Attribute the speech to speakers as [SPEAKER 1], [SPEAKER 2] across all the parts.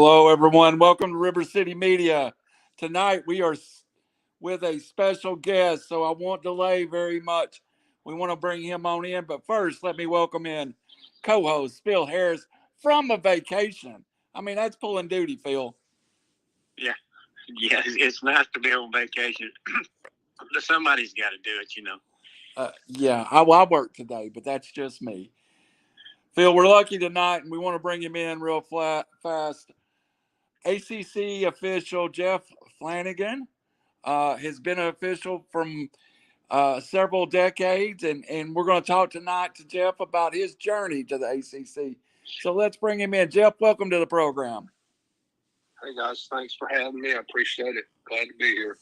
[SPEAKER 1] Hello, everyone. Welcome to RiverCity-Media. Tonight we are with a special guest, so I won't delay very much. We want to bring him on in, but first, let me welcome in co-host Phil Harris from a vacation. I mean, that's pulling duty, Phil.
[SPEAKER 2] Yeah, it's nice to be on vacation. Somebody's got to do it,
[SPEAKER 1] Yeah, I work today, but that's just me. Phil, we're lucky tonight, and we want to bring him in real fast. ACC official Jeff Flanagan has been an official from several decades, and we're going to talk tonight to Jeff about his journey to the ACC. So let's bring him in. Jeff, welcome to the program.
[SPEAKER 3] Hey, guys. Thanks for having me. I appreciate it. Glad to be here.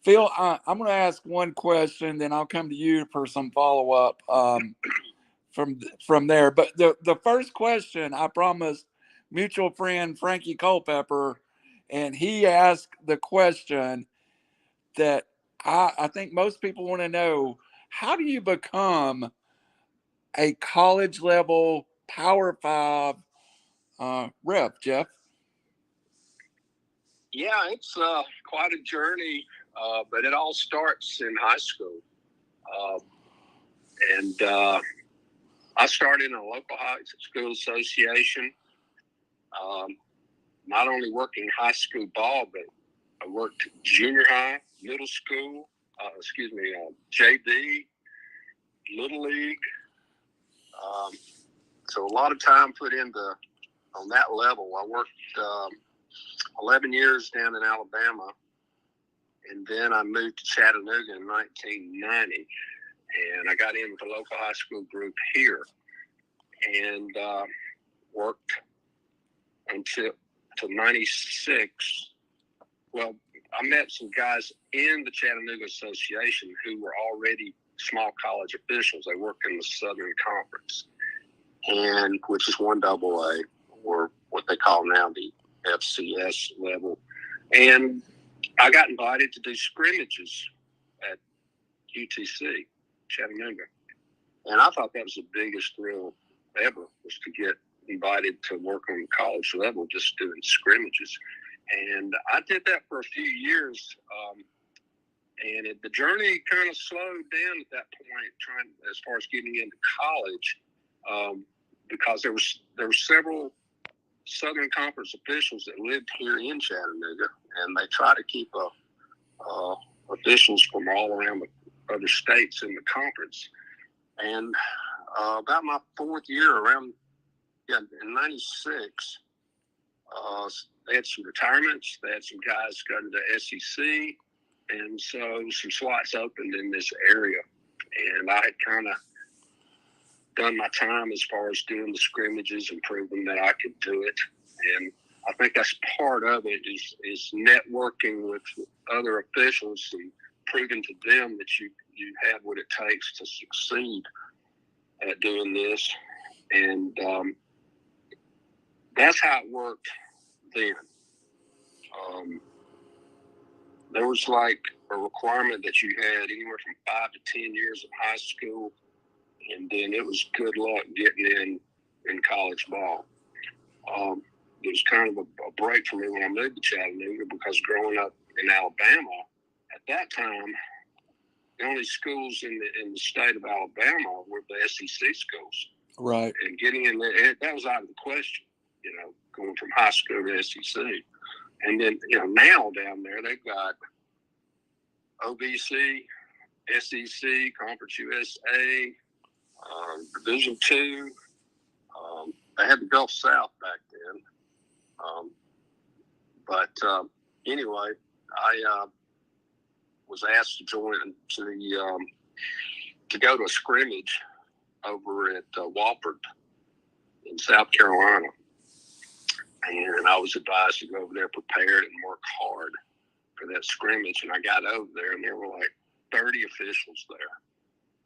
[SPEAKER 1] Phil, I'm going to ask one question, then I'll come to you for some follow-up from there. But the first question, I promised mutual friend Frankie Culpepper, and he asked the question that I think most people want to know: how do you become a college level Power 5 rep, Jeff?
[SPEAKER 3] Yeah, it's quite a journey, but it all starts in high school. I started in a local high school association, not only working high school ball, but I worked junior high, middle school, JV, Little League. So a lot of time put into on that level. I worked 11 years down in Alabama, and then I moved to Chattanooga in 1990, and I got in with the local high school group here, and worked until 96. Well, I met some guys in the Chattanooga Association who were already small college officials. They worked in the Southern Conference, and which is 1AA, or what they call now the FCS level. And I got invited to do scrimmages at UTC, Chattanooga. And I thought that was the biggest thrill ever, was to get invited to work on the college level, just doing scrimmages. And I did that for a few years. And the journey kind of slowed down at that point, as far as getting into college, because there were several Southern Conference officials that lived here in Chattanooga, and they try to keep officials from all around the other states in the conference. And about my fourth year, in 96, they had some retirements. They had some guys go to the SEC, and so some slots opened in this area. And I had kind of done my time as far as doing the scrimmages and proving that I could do it. And I think that's part of it, is networking with other officials and proving to them that you have what it takes to succeed at doing this. And that's how it worked then. There was like a requirement that you had anywhere from 5 to 10 years of high school, and then it was good luck getting in college ball. It was kind of a break for me when I moved to Chattanooga, because growing up in Alabama at that time, the only schools in the state of Alabama were the SEC schools.
[SPEAKER 1] Right.
[SPEAKER 3] And getting in there, that was out of the question, going from high school to SEC. And then, now down there, they've got OVC, SEC, Conference USA, Division II. They had the Gulf South back then. Anyway, I was asked to join to go to a scrimmage over at Wofford in South Carolina. And I was advised to go over there prepared and work hard for that scrimmage. And I got over there, and there were like 30 officials there.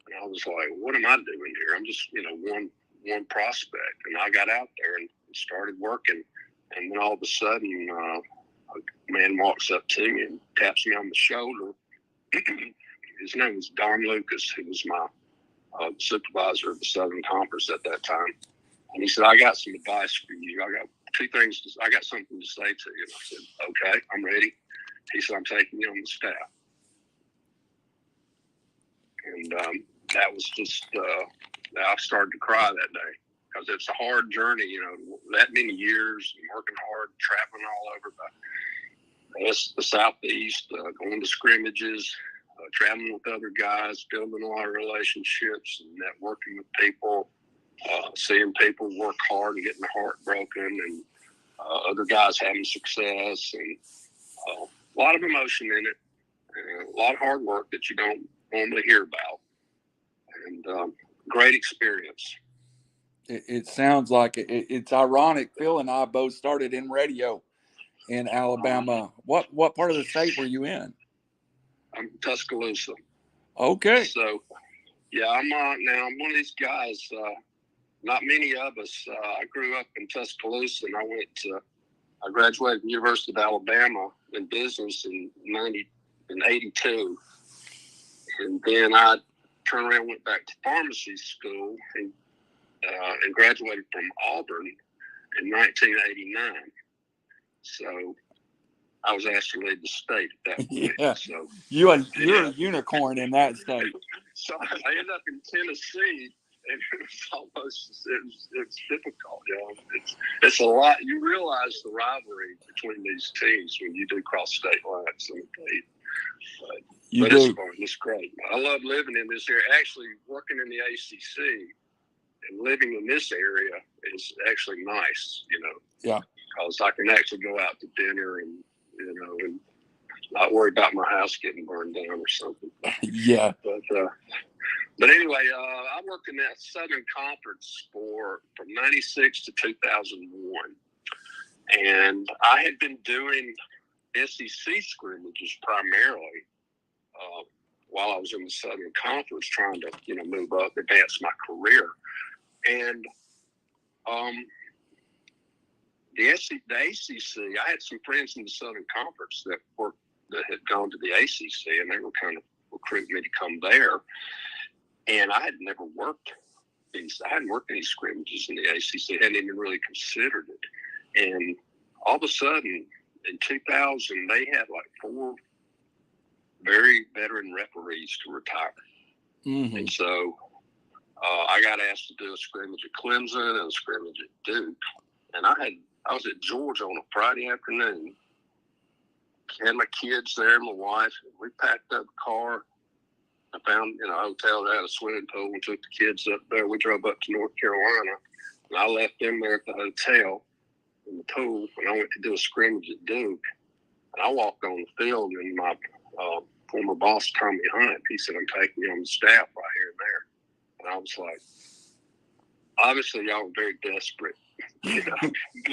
[SPEAKER 3] And I was like, what am I doing here? I'm just, one prospect. And I got out there and started working. And then all of a sudden, a man walks up to me and taps me on the shoulder. His name was Don Lucas. He was my supervisor of the Southern Conference at that time. And he said, I got some advice for you. I got two things. I got something to say to you. And I said, okay, I'm ready. He said, I'm taking you on the staff. And that was just, I started to cry that day because it's a hard journey, you know, that many years and working hard, traveling all over the Southeast, going to scrimmages, traveling with other guys, building a lot of relationships and networking with people, seeing people work hard and getting their heart broken, and other guys having success, and a lot of emotion in it, and a lot of hard work that you don't normally hear about, and great experience.
[SPEAKER 1] It sounds like it. It's ironic. Phil and I both started in radio in Alabama. What part of the state were you in?
[SPEAKER 3] I'm Tuscaloosa.
[SPEAKER 1] Okay.
[SPEAKER 3] So, yeah, I'm one of these guys. Not many of us. I grew up in Tuscaloosa, and I graduated from the University of Alabama in business in 82, and then I turned around and went back to pharmacy school and graduated from Auburn in 1989. So I was asked to leave the state at that point.
[SPEAKER 1] Yeah.
[SPEAKER 3] So
[SPEAKER 1] you're a unicorn in that state.
[SPEAKER 3] So I ended up in Tennessee, and it's difficult, you know. It's a lot. You realize the rivalry between these teams when you do cross state lines. But it's fun. It's great. I love living in this area. Actually, working in the ACC and living in this area is actually nice, you know.
[SPEAKER 1] Yeah.
[SPEAKER 3] Because I can actually go out to dinner and, you know, and not worry about my house getting burned down or something.
[SPEAKER 1] Yeah.
[SPEAKER 3] But anyway, I worked in that Southern Conference from 96 to 2001. And I had been doing SEC scrimmages primarily while I was in the Southern Conference, trying to, you know, move up, advance my career. And the ACC, I had some friends in the Southern Conference that had gone to the ACC, and they were kind of recruiting me to come there. And I had never worked I hadn't worked any scrimmages in the ACC, hadn't even really considered it. And all of a sudden, in 2000, they had like 4 very veteran referees to retire. Mm-hmm. And so I got asked to do a scrimmage at Clemson and a scrimmage at Duke. And I was at Georgia on a Friday afternoon. Had my kids there, my wife. We packed up a car. I found a hotel that had a swimming pool and took the kids up there. We drove up to North Carolina, and I left them there at the hotel in the pool, and I went to do a scrimmage at Duke. And I walked on the field, and my former boss, Tommy Hunt, he said, I'm taking you on the staff right here and there. And I was like, obviously, y'all were very desperate. You know,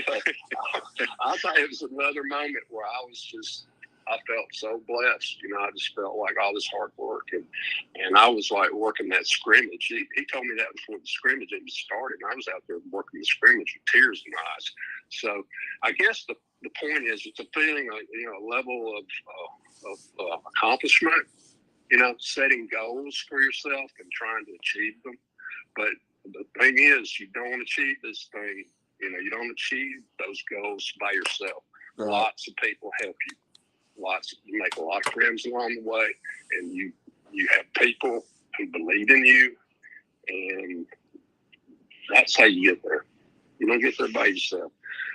[SPEAKER 3] but I thought it was another moment where I felt so blessed. You know, I just felt like all this hard work, and I was like working that scrimmage. He told me that before the scrimmage even started, and I was out there working the scrimmage with tears in my eyes. So I guess the point is, it's a feeling, a level of accomplishment. You know, setting goals for yourself and trying to achieve them. But the thing is, you don't achieve this thing. You know, you don't achieve those goals by yourself. Right. Lots of people help you. You make a lot of friends along the way, and you have people who believe in you, and that's how you get there. You don't get there by yourself.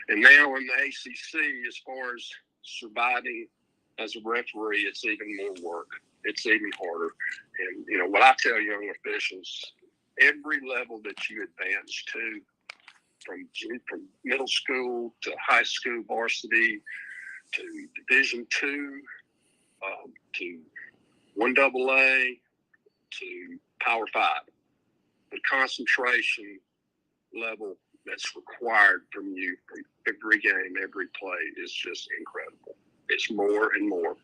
[SPEAKER 3] And now in the ACC, as far as surviving as a referee, it's even more work. It's even harder. And, you know, what I tell young officials, every level that you advance to, from middle school to high school varsity to Division II, to 1AA, to Power 5, the concentration level that's required from you from every game, every play is just incredible. It's more and more.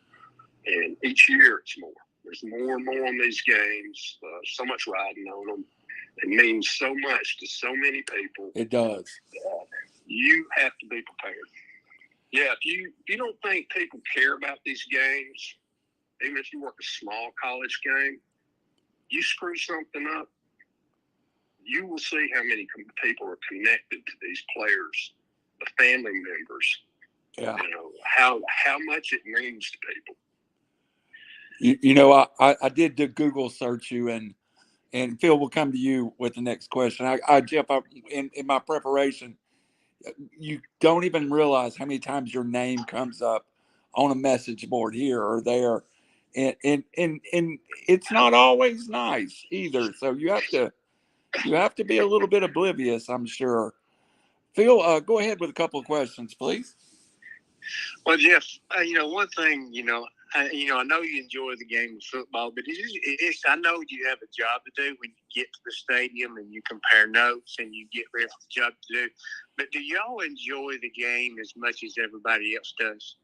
[SPEAKER 3] And each year it's more. There's more and more on these games, so much riding on them. It means so much to so many people.
[SPEAKER 1] It does.
[SPEAKER 3] You have to be prepared. Yeah, if you don't think people care about these games, even if you work a small college game, you screw something up, you will see how many people are connected to these players the family members.
[SPEAKER 1] Yeah.
[SPEAKER 3] You know, how much it means to people.
[SPEAKER 1] You know, I did the Google search you, and Phil will come to you with the next question. Jeff, in my preparation, you don't even realize how many times your name comes up on a message board here or there. And it's not always nice either. So you have to be a little bit oblivious, I'm sure. Phil, go ahead with a couple of questions, please.
[SPEAKER 2] Well, Jeff, you know, one thing, I know you enjoy the game of football, but I know you have a job to do when you get to the stadium and you compare notes and you get ready for the job to do. But do y'all enjoy the game as much as everybody else does?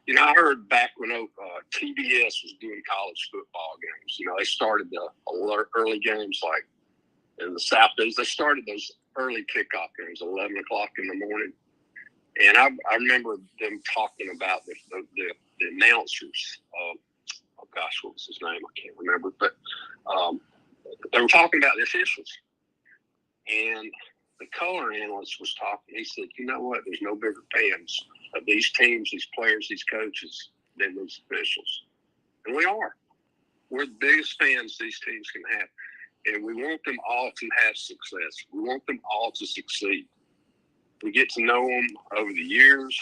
[SPEAKER 3] You know, I heard back when TBS was doing college football games, you know, they started the early games like in the Southeast. They started those early kickoff games, 11 o'clock in the morning. And I remember them talking about the announcers. Oh gosh, what was his name? I can't remember. But they were talking about the officials. And the color analyst was talking. He said, you know what? There's no bigger fans of these teams, these players, these coaches than these officials. And we are. We're the biggest fans these teams can have. And we want them all to have success. We want them all to succeed. We get to know them over the years.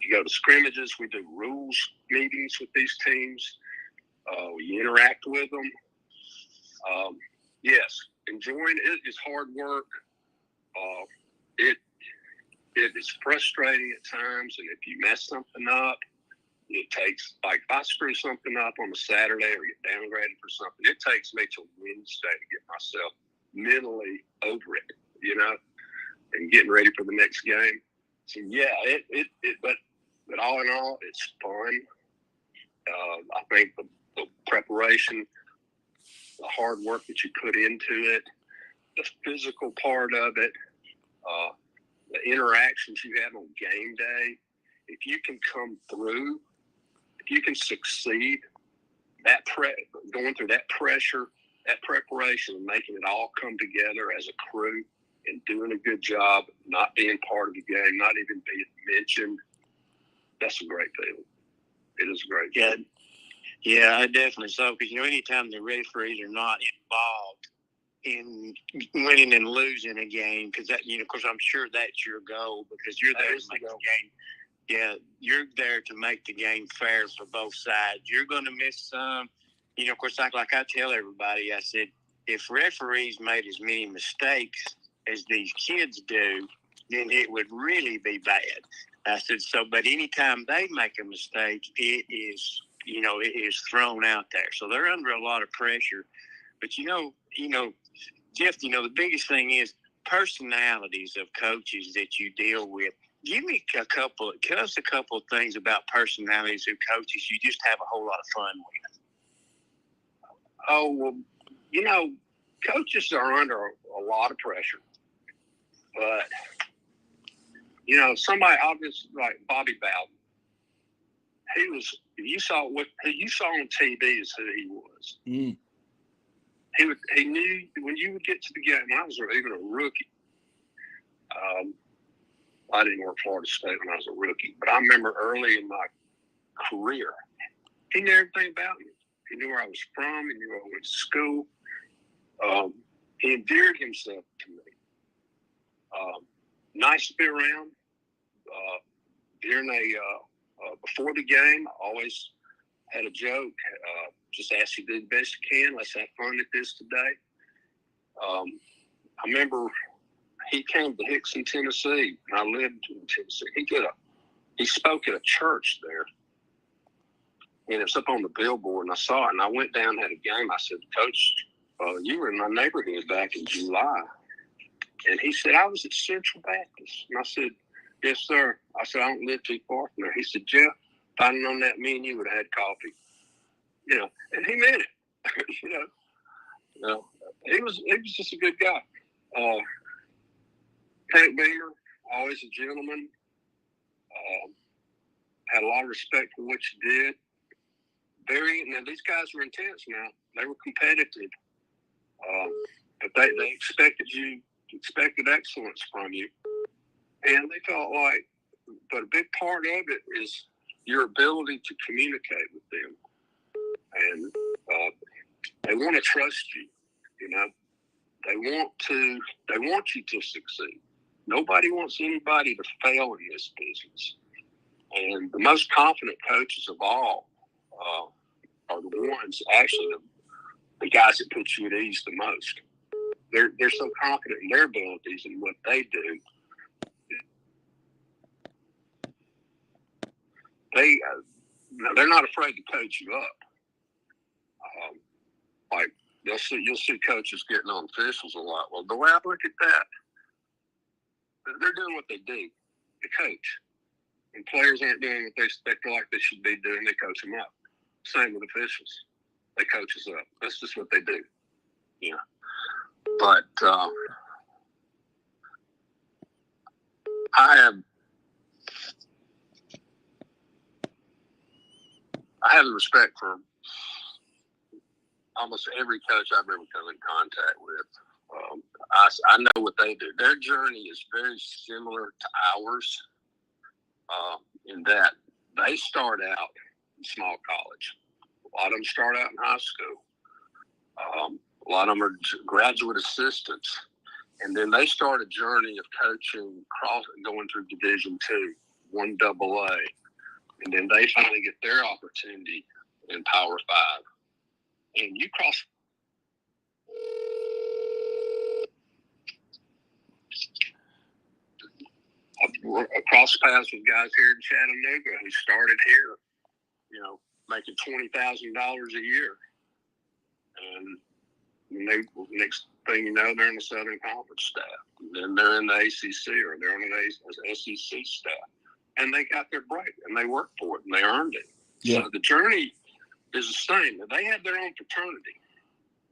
[SPEAKER 3] You go to scrimmages. We do rules meetings with these teams. We interact with them. Yes, enjoying it is hard work. It is frustrating at times, and if you mess something up, it takes, like if I screw something up on a Saturday or get downgraded for something, it takes me till Wednesday to get myself mentally over it, you know, and getting ready for the next game. So yeah, but all in all, it's fun. I think the preparation, the hard work that you put into it, the physical part of it, the interactions you have on game day, if you can come through, if you can succeed, going through that pressure, that preparation, and making it all come together as a crew and doing a good job, not being part of the game, not even being mentioned, that's a great feeling. It is a great feeling.
[SPEAKER 2] Yeah, I definitely so. Because, anytime the referees are not involved in winning and losing a game, because that, of course, I'm sure that's your goal, because you're there to make the game. Yeah, you're there to make the game fair for both sides. You're going to miss some. Of course, like I tell everybody, I said, if referees made as many mistakes as these kids do, then it would really be bad. I said, but anytime they make a mistake, it is, it is thrown out there. So they're under a lot of pressure. But, Jeff, the biggest thing is personalities of coaches that you deal with. Tell us a couple of things about personalities of coaches you just have a whole lot of fun with.
[SPEAKER 3] Oh, well, coaches are under a lot of pressure. But, somebody obviously like Bobby Bowden, you saw on TV is who he was.
[SPEAKER 1] Mm.
[SPEAKER 3] He knew when you would get to the game. I was even a rookie. I didn't work for Florida State when I was a rookie, but I remember early in my career, he knew everything about me. He knew where I was from. He knew where I went to school. He endeared himself to me. Nice to be around. Before the game, I always had a joke. Just ask you to do the best you can. Let's have fun at this today. I remember he came to Hickson, Tennessee, and I lived in Tennessee. He spoke at a church there, and it's up on the billboard, and I saw it, and I went down and had a game. I said, Coach, you were in my neighborhood back in July. And he said, I was at Central Baptist. And I said, yes, sir. I said, I don't live too far from there. He said, Jeff, if I'd known that, me and you would have had coffee. And he meant it. He was just a good guy. Tank Beamer, always a gentleman. Had a lot of respect for what you did. Now these guys were intense now. They were competitive. But they expected you expected excellence from you. And they felt like, but a big part of it is your ability to communicate with them. And they want to trust you, you know. They want you to succeed. Nobody wants anybody to fail in this business. And the most confident coaches of all are the ones, actually, the guys that put you at ease the most. They're so confident in their abilities and what they do. They're not afraid to coach you up. Like you'll see coaches getting on officials a lot. Well, the way I look at that, they're doing what they do. They coach. And players aren't doing what they feel like they should be doing. They coach them up. Same with officials. They coach us up. That's just what they do. Yeah. But I have respect for almost every coach I've ever come in contact with. I know what they do. Their journey is very similar to ours in that they start out in small college. A lot of them start out in high school. A lot of them are graduate assistants. And then they start a journey of coaching, going through Division II, 1AA. And then they finally get their opportunity in Power 5. And you cross paths with guys here in Chattanooga who started here, you know, making $20,000 a year. And next thing you know, they're in the Southern Conference staff. And then they're in the ACC or they're on the SEC staff. And they got their break and they worked for it and they earned it. Yeah. So the journey is the same. They have their own fraternity.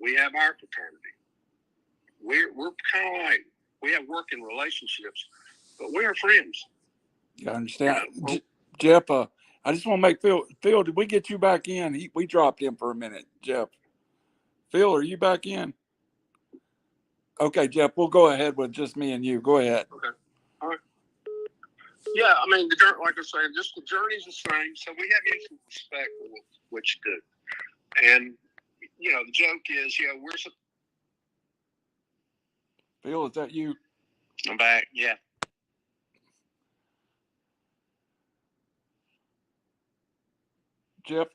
[SPEAKER 3] We have our fraternity. We're kind of like, we have working relationships, but we're friends.
[SPEAKER 1] I understand. Jeff, I just want to make Phil, did we get you back in? We dropped him for a minute, Jeff. Phil, are you back in? Okay, Jeff, we'll go ahead with just me and you. Go ahead.
[SPEAKER 3] Okay. All right. Yeah, I mean, like I was saying, just the journey's the same. So we have mutual respect for what you do. And, you know, the joke is, you know,
[SPEAKER 1] Phil, is that you?
[SPEAKER 2] I'm back, yeah.
[SPEAKER 1] Jeff?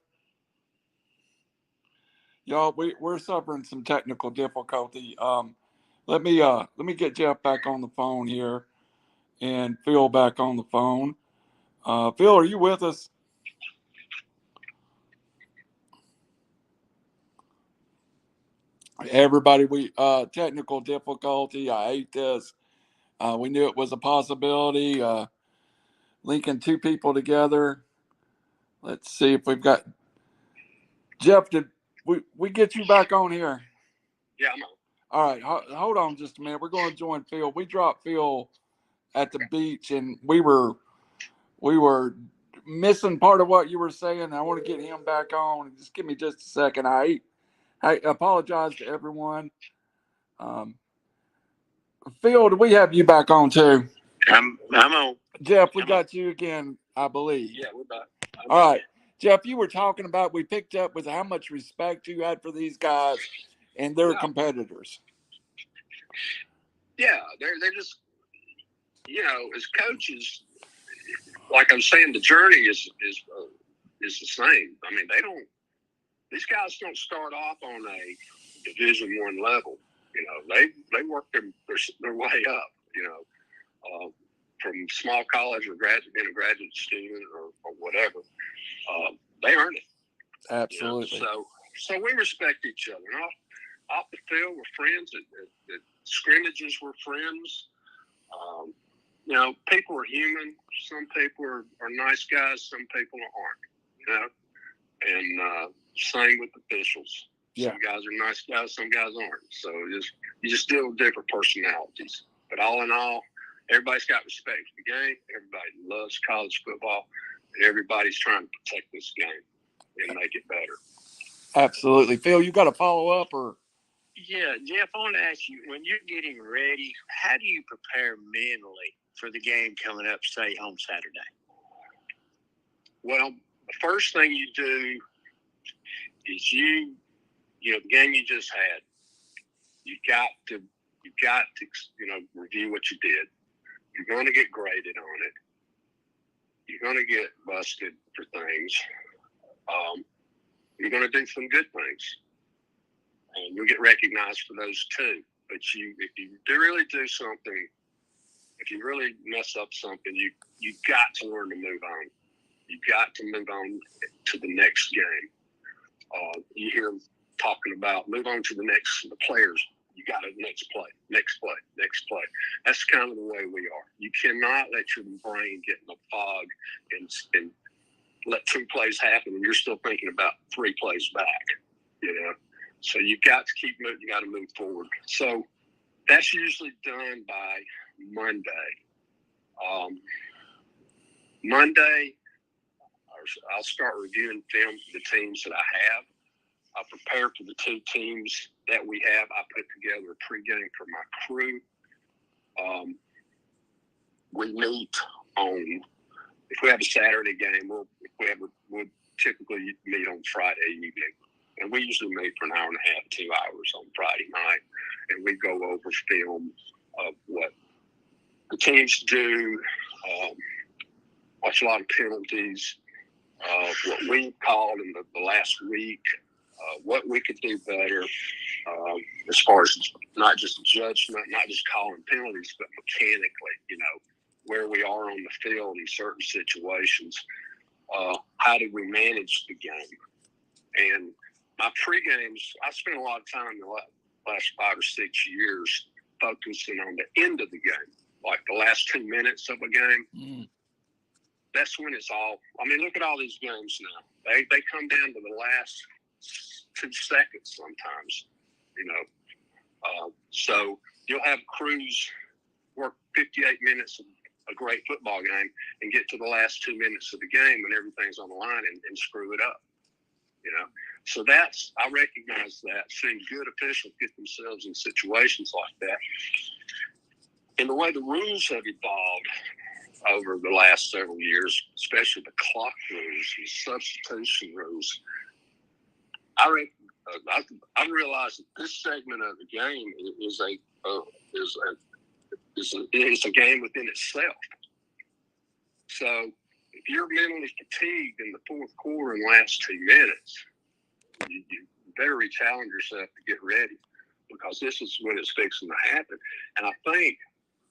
[SPEAKER 1] Y'all, we're suffering some technical difficulty. Let me get Jeff back on the phone here and Phil back on the phone. Phil, are you with us? Everybody, we technical difficulty. I hate this. We knew it was a possibility. Linking two people together. Let's see if we've got Jeff. Did we get you back on here?
[SPEAKER 3] Yeah, I'm on.
[SPEAKER 1] All right, hold on just a minute. We're going to join Phil. We dropped Phil at the beach, and we were missing part of what you were saying. I want to get him back on. Just give me just a second. I apologize to everyone. Phil, do we have you back on too?
[SPEAKER 2] I'm on.
[SPEAKER 1] Jeff, we got you again, I believe.
[SPEAKER 3] Yeah, we're back.
[SPEAKER 1] All right. Jeff, you were talking about, we picked up with how much respect you had for these guys and their competitors.
[SPEAKER 3] Yeah, they're just, you know, as coaches, like I'm saying, the journey is the same. I mean, these guys don't start off on a Division I level. You know, they work their way up, you know, from small college or being a graduate student or whatever. They earn it.
[SPEAKER 1] Absolutely.
[SPEAKER 3] You know? So we respect each other. And off the field, we're friends. At scrimmages, we're friends. You know, people are human. Some people are nice guys. Some people aren't. You know, and same with officials.
[SPEAKER 1] Yeah.
[SPEAKER 3] Some guys are nice guys. Some guys aren't. So you just deal with different personalities. But all in all, everybody's got respect for the game. Everybody loves college football. And everybody's trying to protect this game and make it better.
[SPEAKER 1] Absolutely. Phil, you got a follow-up or?
[SPEAKER 2] Yeah, Jeff, I want to ask you, when you're getting ready, how do you prepare mentally for the game coming up, say, on Saturday?
[SPEAKER 3] Well, the first thing you do is the game you just had, you've got to review what you did. You're going to get graded on it. You're going to get busted for things. You're going to do some good things, and you'll get recognized for those too. But if you really do something, if you really mess up something, you've got to learn to move on. You've got to move on to the next game. You hear them talking about move on to the players. You got to next play. That's kind of the way we are. You cannot let your brain get in a fog and let 2 plays happen and you're still thinking about 3 plays back, So you've got to keep moving. You got to move forward. So that's usually done by Monday. Monday, I'll start reviewing film for the teams that I have. I prepare for the 2 teams that we have. I put together a pregame for my crew. We meet on, if we have a Saturday game, we'll typically meet on Friday evening. And we usually meet for an hour and a half, 2 hours on Friday night. And we go over film of what the teams do, watch a lot of penalties, what we called in the last week, what we could do better, as far as not just judgment, not just calling penalties, but mechanically, where we are on the field in certain situations. How did we manage the game? And my pre-games, I spent a lot of time in the last 5 or 6 years focusing on the end of the game, like the last 2 minutes of a game. That's when it's all. I mean, look at all these games now. They come down to the last 2 seconds sometimes, So you'll have crews work 58 minutes of a great football game and get to the last 2 minutes of the game when everything's on the line and screw it up, So I recognize that. Seeing good officials get themselves in situations like that. And the way the rules have evolved over the last several years, especially the clock rules and substitution rules, I realize that this segment of the game is a game within itself. So if you're mentally fatigued in the fourth quarter and last 2 minutes, you better re-challenge yourself to get ready, because this is when it's fixing to happen. And I think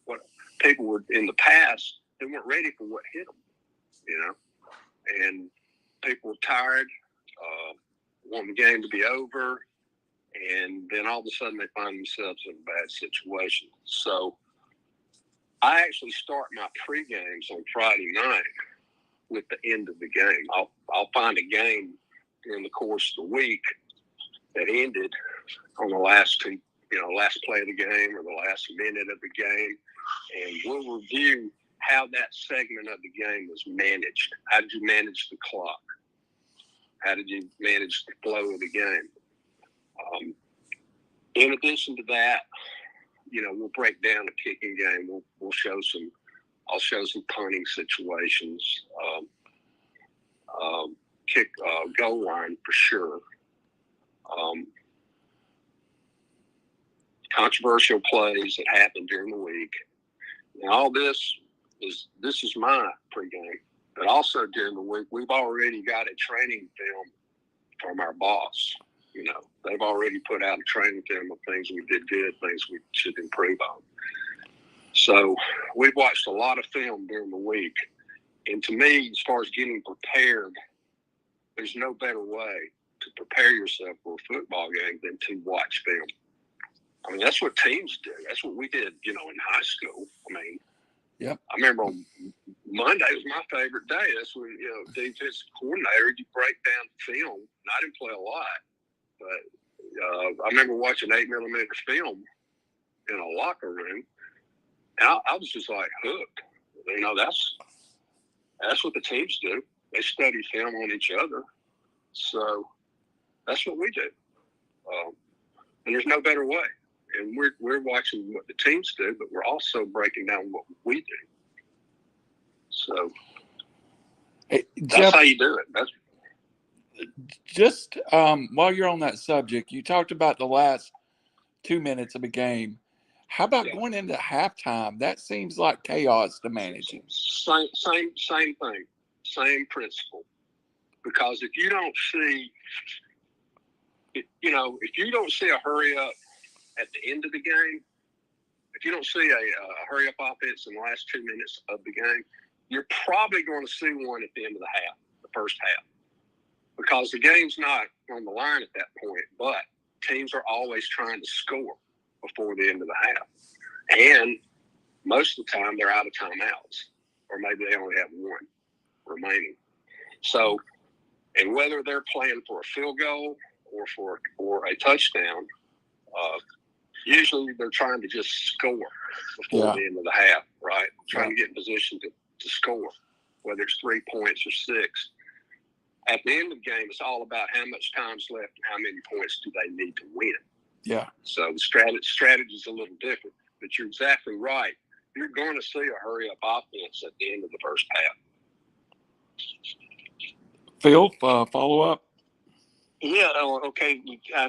[SPEAKER 3] what people were in the past, they weren't ready for what hit them, and people were tired, wanting the game to be over, and then all of a sudden they find themselves in a bad situation. So I actually start my pre-games on Friday night with the end of the game. I'll find a game during the course of the week that ended on the last play of the game or the last minute of the game, and we'll review how that segment of the game was managed. How did you manage the clock? How did you manage the flow of the game? In addition to that, we'll break down the kicking game. I'll show some punting situations, kick goal line for sure. Controversial plays that happened during the week. And all this is my pregame. But also during the week, we've already got a training film from our boss. They've already put out a training film of things we did good, things we should improve on. So we've watched a lot of film during the week. And to me, as far as getting prepared, there's no better way to prepare yourself for a football game than to watch film. I mean, that's what teams do. That's what we did, in high school. I mean,
[SPEAKER 1] yep.
[SPEAKER 3] I remember on Monday was my favorite day. That's when, defensive coordinator, you break down film. And I didn't play a lot, but I remember watching 8mm film in a locker room. And I was just like hooked. That's what the teams do. They study film on each other. So that's what we do. And there's no better way. And we're watching what the teams do, but we're also breaking down what we do. So
[SPEAKER 1] Hey,
[SPEAKER 3] that's
[SPEAKER 1] Jeff,
[SPEAKER 3] how you do it. That's
[SPEAKER 1] just while you're on that subject, you talked about the last 2 minutes of a game. How about going into halftime? That seems like chaos to manage.
[SPEAKER 3] Same thing, same principle. Because if you don't see, if you don't see a hurry up at the end of the game, if you don't see a hurry up offense in the last 2 minutes of the game, you're probably going to see one at the end of the first half. Because the game's not on the line at that point, but teams are always trying to score before the end of the half. And most of the time they're out of timeouts, or maybe they only have one remaining. So, and whether they're playing for a field goal or for a touchdown, usually they're trying to just score before the end of the half, right? Trying to get in position to score, whether it's 3 points or 6. At the end of the game, it's all about how much time's left and how many points do they need to win.
[SPEAKER 1] Yeah.
[SPEAKER 3] So the strategy is a little different, but you're exactly right. You're going to see a hurry-up offense at the end of the first half.
[SPEAKER 1] Phil, follow up?
[SPEAKER 2] Yeah, okay.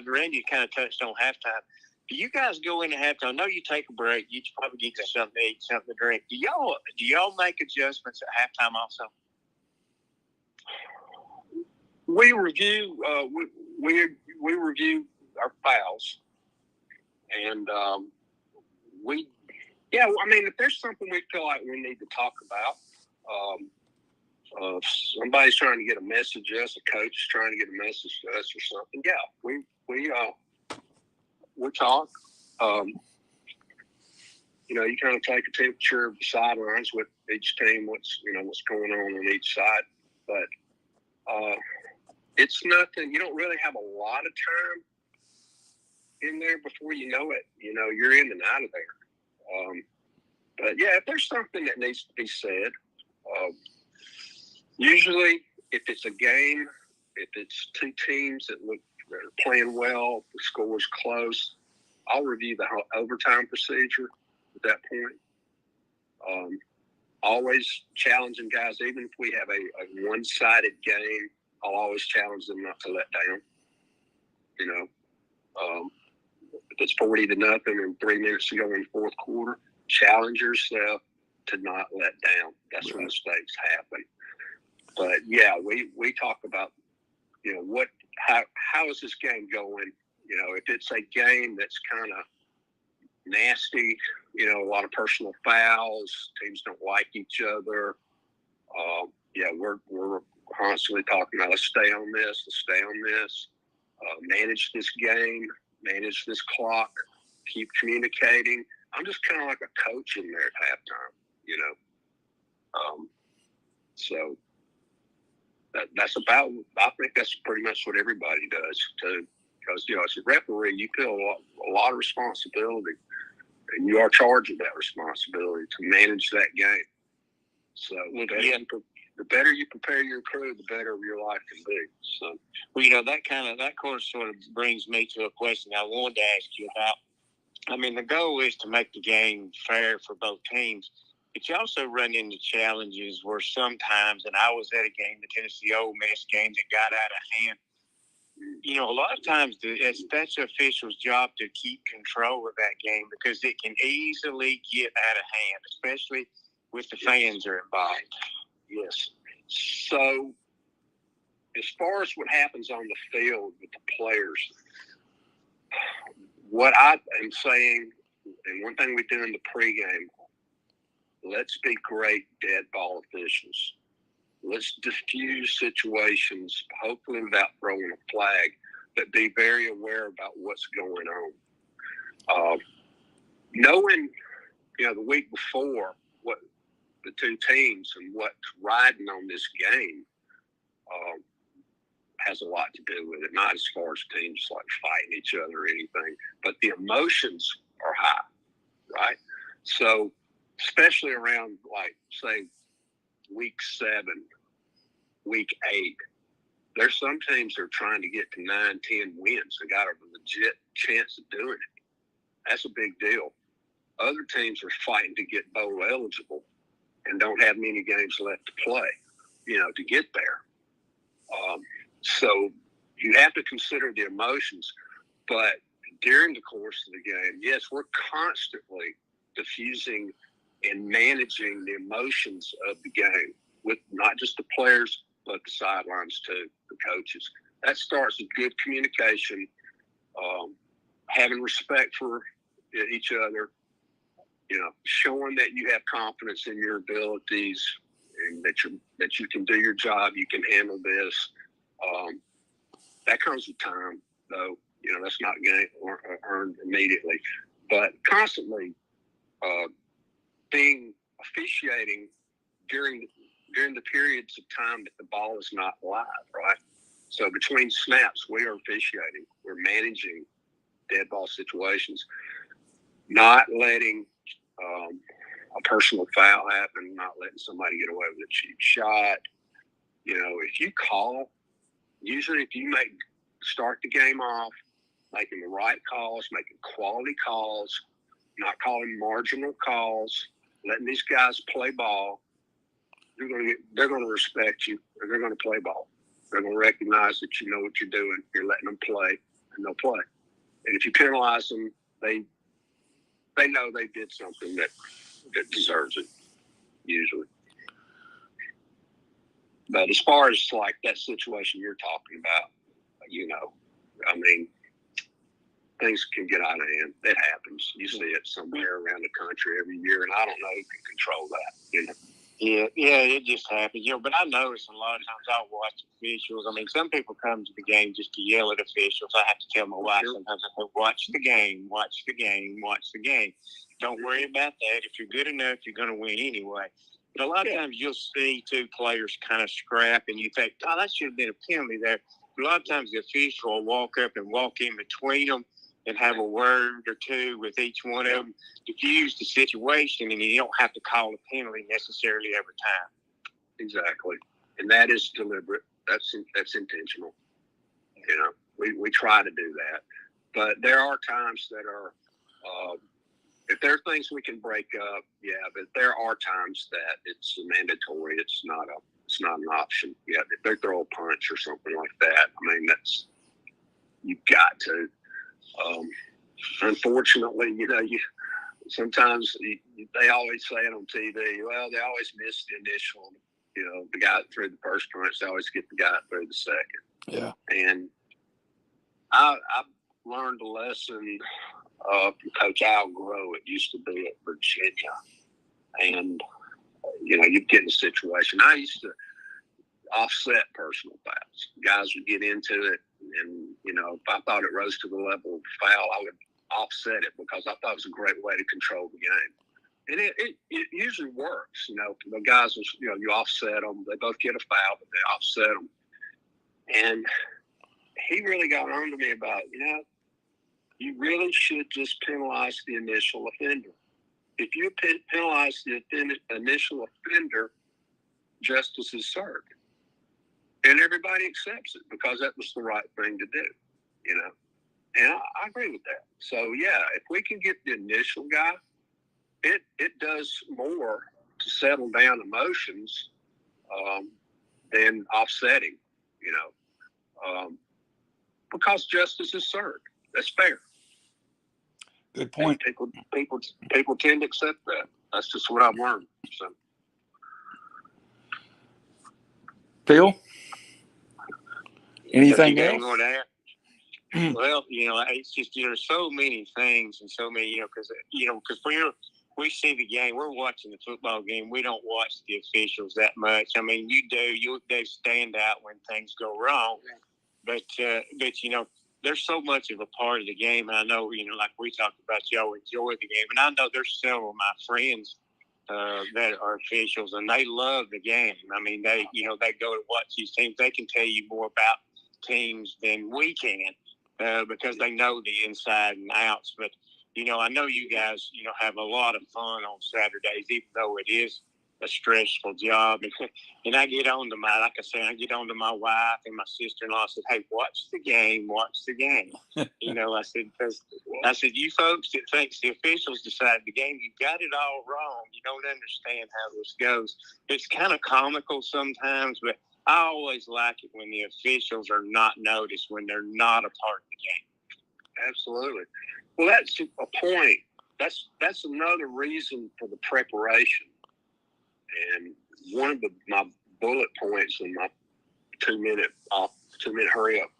[SPEAKER 2] Randy kind of touched on halftime. Do you guys go into halftime? I know you take a break. You probably get you something to eat, something to drink. Do y'all make adjustments at halftime also?
[SPEAKER 3] We review we review our fouls, and if there's something we feel like we need to talk about, somebody's trying to get a message to us, a coach is trying to get a message to us or something, we talk. You kind of take a temperature of the sidelines with each team, what's going on each side, but it's nothing. You don't really have a lot of time in there before you know it. You're in and out of there. But yeah, if there's something that needs to be said, usually if it's a game, if it's two teams that are playing well, the score's close, I'll review the overtime procedure at that point. Always challenging guys, even if we have a one-sided game, I'll always challenge them not to let down. If it's 40-0 and 3 minutes to go in the fourth quarter, challenge yourself to not let down. That's when mistakes happen. But yeah, we talk about, how is this game going? If it's a game that's kind of nasty, a lot of personal fouls, teams don't like each other. We're constantly talking about let's stay on this, manage this game, manage this clock, keep communicating. I'm just kind of like a coach in there at halftime, so that's about, I think that's pretty much what everybody does too, because, as a referee, you feel a lot of responsibility, and you are charged with that responsibility to manage that game. So the better you prepare your crew, the better your life can be. So,
[SPEAKER 2] well, that course sort of brings me to a question I wanted to ask you about. The goal is to make the game fair for both teams, but you also run into challenges where sometimes, and I was at a game, the Tennessee Ole Miss game, that got out of hand. A lot of times it's that's the official's job to keep control of that game, because it can easily get out of hand, especially with the fans are involved.
[SPEAKER 3] Yes. So, as far as what happens on the field with the players, what I am saying, and one thing we do in the pregame, let's be great dead ball officials. Let's diffuse situations, hopefully without throwing a flag, but be very aware about what's going on. Knowing, the week before what the two teams and what's riding on this game has a lot to do with it. Not as far as teams like fighting each other or anything, but the emotions are high, right? So, especially around, like, say, week 7, week 8, there's some teams that are trying to get to 9-10 wins and got over the legit chance of doing it. That's a big deal. Other teams are fighting to get bowl eligible and don't have many games left to play, to get there. So you have to consider the emotions. But during the course of the game, yes, we're constantly diffusing and managing the emotions of the game with not just the players, but the sidelines too, the coaches. That starts with good communication, having respect for each other, showing that you have confidence in your abilities and that you can do your job, you can handle this. That comes with time, though. That's not gained or earned immediately. But constantly officiating during the periods of time that the ball is not live, right? So between snaps, we are officiating. We're managing dead ball situations, not letting a personal foul happen, not letting somebody get away with a cheap shot. If you call, usually if you start the game off, making the right calls, making quality calls, not calling marginal calls, letting these guys play ball, they're going to respect you, and they're going to play ball. They're going to recognize that you know what you're doing. You're letting them play, and they'll play. And if you penalize them, they know they did something that deserves it, usually. But as far as like that situation you're talking about, things can get out of hand. It happens. You see it somewhere around the country every year, and I don't know who can control that.
[SPEAKER 2] Yeah, it just happens. But I notice a lot of times I'll watch officials. Some people come to the game just to yell at officials. I have to tell my wife sometimes, I say, watch the game, watch the game, watch the game. Don't worry about that. If you're good enough, you're going to win anyway. But a lot of times you'll see two players kind of scrap, and you think, oh, that should have been a penalty there. But a lot of times the official will walk up and walk in between them and have a word or two with each one of them, diffuse the situation, and you don't have to call a penalty necessarily every time.
[SPEAKER 3] Exactly. And that is deliberate. That's intentional. We try to do that. But there are times that are, if there are things we can break up, yeah, but there are times that it's mandatory. It's not an option. Yeah, if they throw a punch or something like that, you've got to. Unfortunately, sometimes they always say it on TV. Well, they always miss the initial. The guy that threw the first punch, they always get the guy that threw the second.
[SPEAKER 1] Yeah.
[SPEAKER 3] And I've learned a lesson from Coach Al Groh. It used to be at Virginia, and you get in a situation. I used to offset personal fouls. Guys would get into it, and if I thought it rose to the level of foul, I would offset it because I thought it was a great way to control the game. And it usually works. The guys, you offset them. They both get a foul, but they offset them. And he really got on to me about, you really should just penalize the initial offender. If you penalize the initial offender, justice is served. And everybody accepts it because that was the right thing to do, And I agree with that. So, yeah, if we can get the initial guy, it does more to settle down emotions than offsetting, because justice is served. That's fair.
[SPEAKER 1] Good point.
[SPEAKER 3] And people tend to accept that. That's just what I've learned. So,
[SPEAKER 1] Phil? Anything else?
[SPEAKER 2] Well, it's just there's so many things and so many, because we see the game, we're watching the football game. We don't watch the officials that much. You do. They stand out when things go wrong, but there's so much of a part of the game. And I know, like we talked about, y'all enjoy the game, and I know there's several of my friends that are officials, and they love the game. They go to watch these teams. They can tell you more about teams than we can because they know the inside and outs. But I know you guys have a lot of fun on Saturdays, even though it is a stressful job. And I get on to I get on to my wife and my sister-in-law. I said, hey, watch the game. I said, you folks that thinks the officials decided the game, you got it all wrong. You don't understand how this goes. It's kind of comical sometimes, but I always like it when the officials are not noticed, when they're not a part of the game.
[SPEAKER 3] Absolutely. Well, that's a point. That's another reason for the preparation. And one of my bullet points in my 2-minute hurry up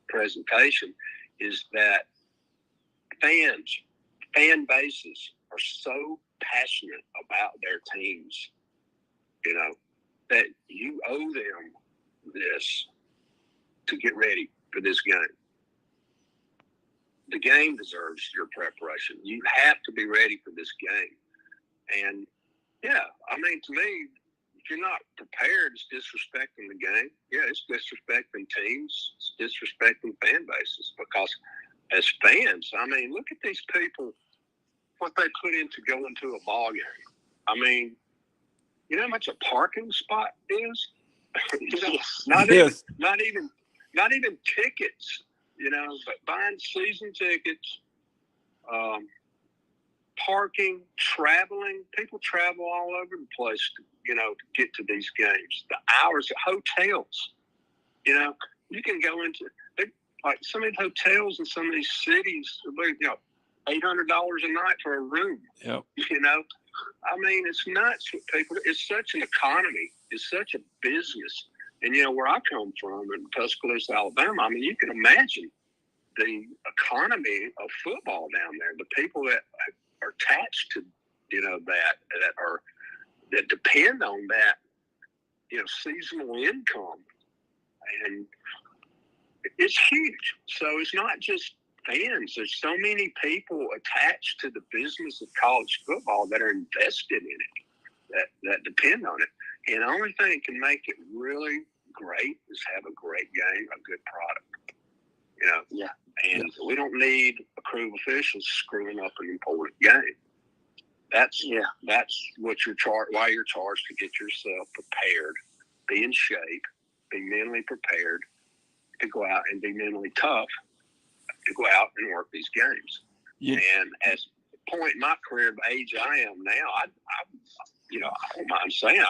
[SPEAKER 3] presentation is that fan bases are so passionate about their teams, that you owe them this to get ready for this game. The game deserves your preparation. You have to be ready for this game. And to me, if you're not prepared, it's disrespecting the game. Yeah, it's disrespecting teams. It's disrespecting fan bases, because as fans, look at these people, what they put into going to a ball game. You know how much a parking spot is? Not even tickets, but buying season tickets, parking, traveling. People travel all over the place to get to these games. The hours at hotels, you can go into like some of the hotels in some of these cities, $800 a night for a room.
[SPEAKER 1] Yep.
[SPEAKER 3] It's nuts with people. It's such an economy. It's such a business. And where I come from in Tuscaloosa, Alabama, you can imagine the economy of football down there. The people that are attached to that depend on that seasonal income, and it's huge. So it's not just fans. There's so many people attached to the business of college football that are invested in it, that depend on it. And the only thing that can make it really great is have a great game, a good product.
[SPEAKER 2] Yeah.
[SPEAKER 3] And we don't need a crew of officials screwing up an important game. That's what you're why you're charged, to get yourself prepared, be in shape, be mentally prepared to go out and be mentally tough to go out and work these games. Yeah. And as a point in my career, the age I am now, I don't mind saying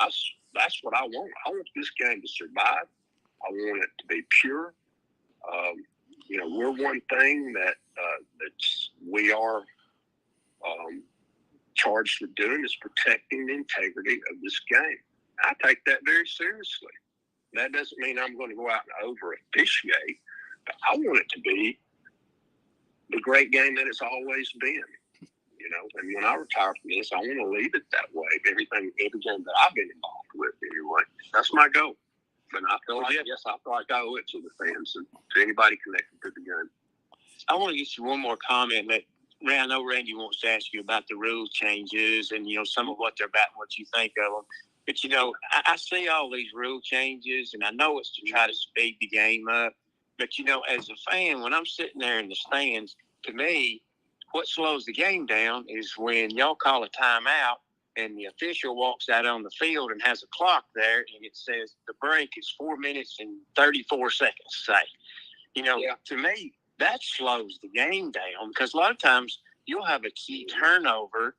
[SPEAKER 3] that's what I want. I want this game to survive. I want it to be pure. We're one thing that we are charged with doing is protecting the integrity of this game. I take that very seriously. That doesn't mean I'm going to go out and over-officiate, but I want it to be the great game that it's always been. And when I retire from this, I want to leave it that way. Every game that I've been involved with, anyway. That's my goal. And I feel like, I owe it to the fans and to anybody connected to the game.
[SPEAKER 2] I want to get you one more comment that I know Randy wants to ask you about the rule changes and, some of what they're about and what you think of them. But, I see all these rule changes, and I know it's to try to speed the game up. But, as a fan, when I'm sitting there in the stands, to me, what slows the game down is when y'all call a timeout and the official walks out on the field and has a clock there and it says the break is 4 minutes and 34 seconds, say. To me, that slows the game down, because a lot of times you'll have a key turnover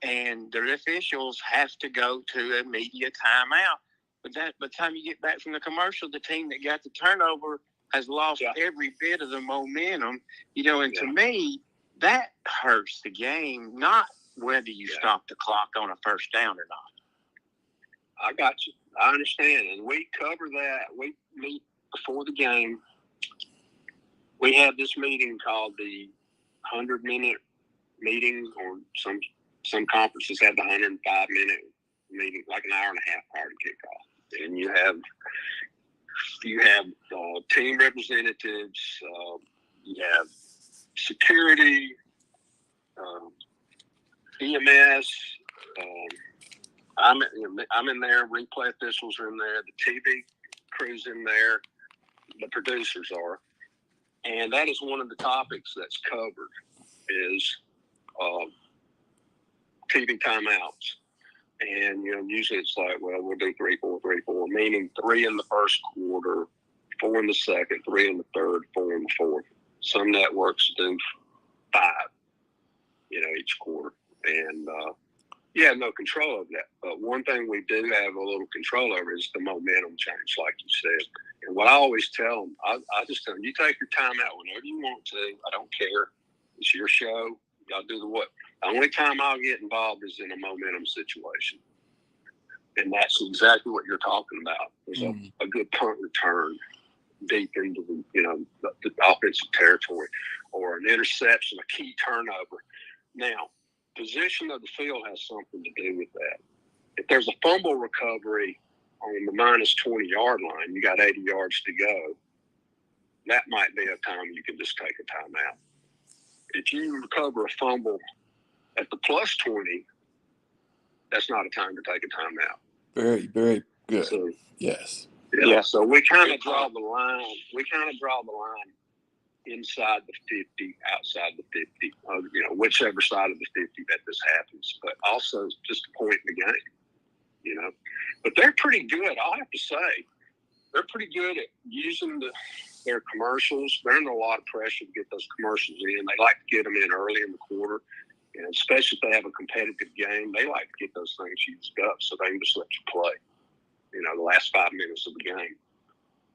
[SPEAKER 2] and the officials have to go to a media timeout. But by the time you get back from the commercial, the team that got the turnover has lost every bit of the momentum, and to me, that hurts the game, not whether you stop the clock on a first down or not.
[SPEAKER 3] I got you. I understand. And we cover that. We meet before the game. We have this meeting called the 100-minute meeting, or some conferences have the 105-minute meeting, like an hour and a half prior to kickoff. And you have team representatives, you have security, EMS. I'm in there. Replay officials are in there. The TV crew's in there. The producers are, and that is one of the topics that's covered is TV timeouts. And, usually it's like, well, we'll do 3-4-3-4, meaning 3 in the first quarter, 4 in the second, 3 in the third, 4 in the fourth. Some networks do 5, each quarter. And you have no control of that. But one thing we do have a little control over is the momentum change, like you said. And what I always tell them, I just tell them, you take your time out whenever you want to. I don't care. It's your show. Y'all do the only time I'll get involved is in a momentum situation. And that's exactly what you're talking about. There's a good punt return deep into the offensive territory, or an interception, a key turnover. Now, position of the field has something to do with that. If there's a fumble recovery on the minus 20-yard line, you got 80 yards to go, that might be a time you can just take a timeout. If you recover a fumble at the plus 20, that's not a time to take a timeout.
[SPEAKER 1] Very, very good.
[SPEAKER 3] So,
[SPEAKER 1] yes.
[SPEAKER 3] Yeah, so we kind of draw the line. Inside the 50, outside the 50, whichever side of the 50 that this happens. But also just a point in the game, But they're pretty good, I'll have to say. They're pretty good at using their commercials. They're under a lot of pressure to get those commercials in. They like to get them in early in the quarter. And especially if they have a competitive game, they like to get those things used up so they can just let you play, the last 5 minutes of the game.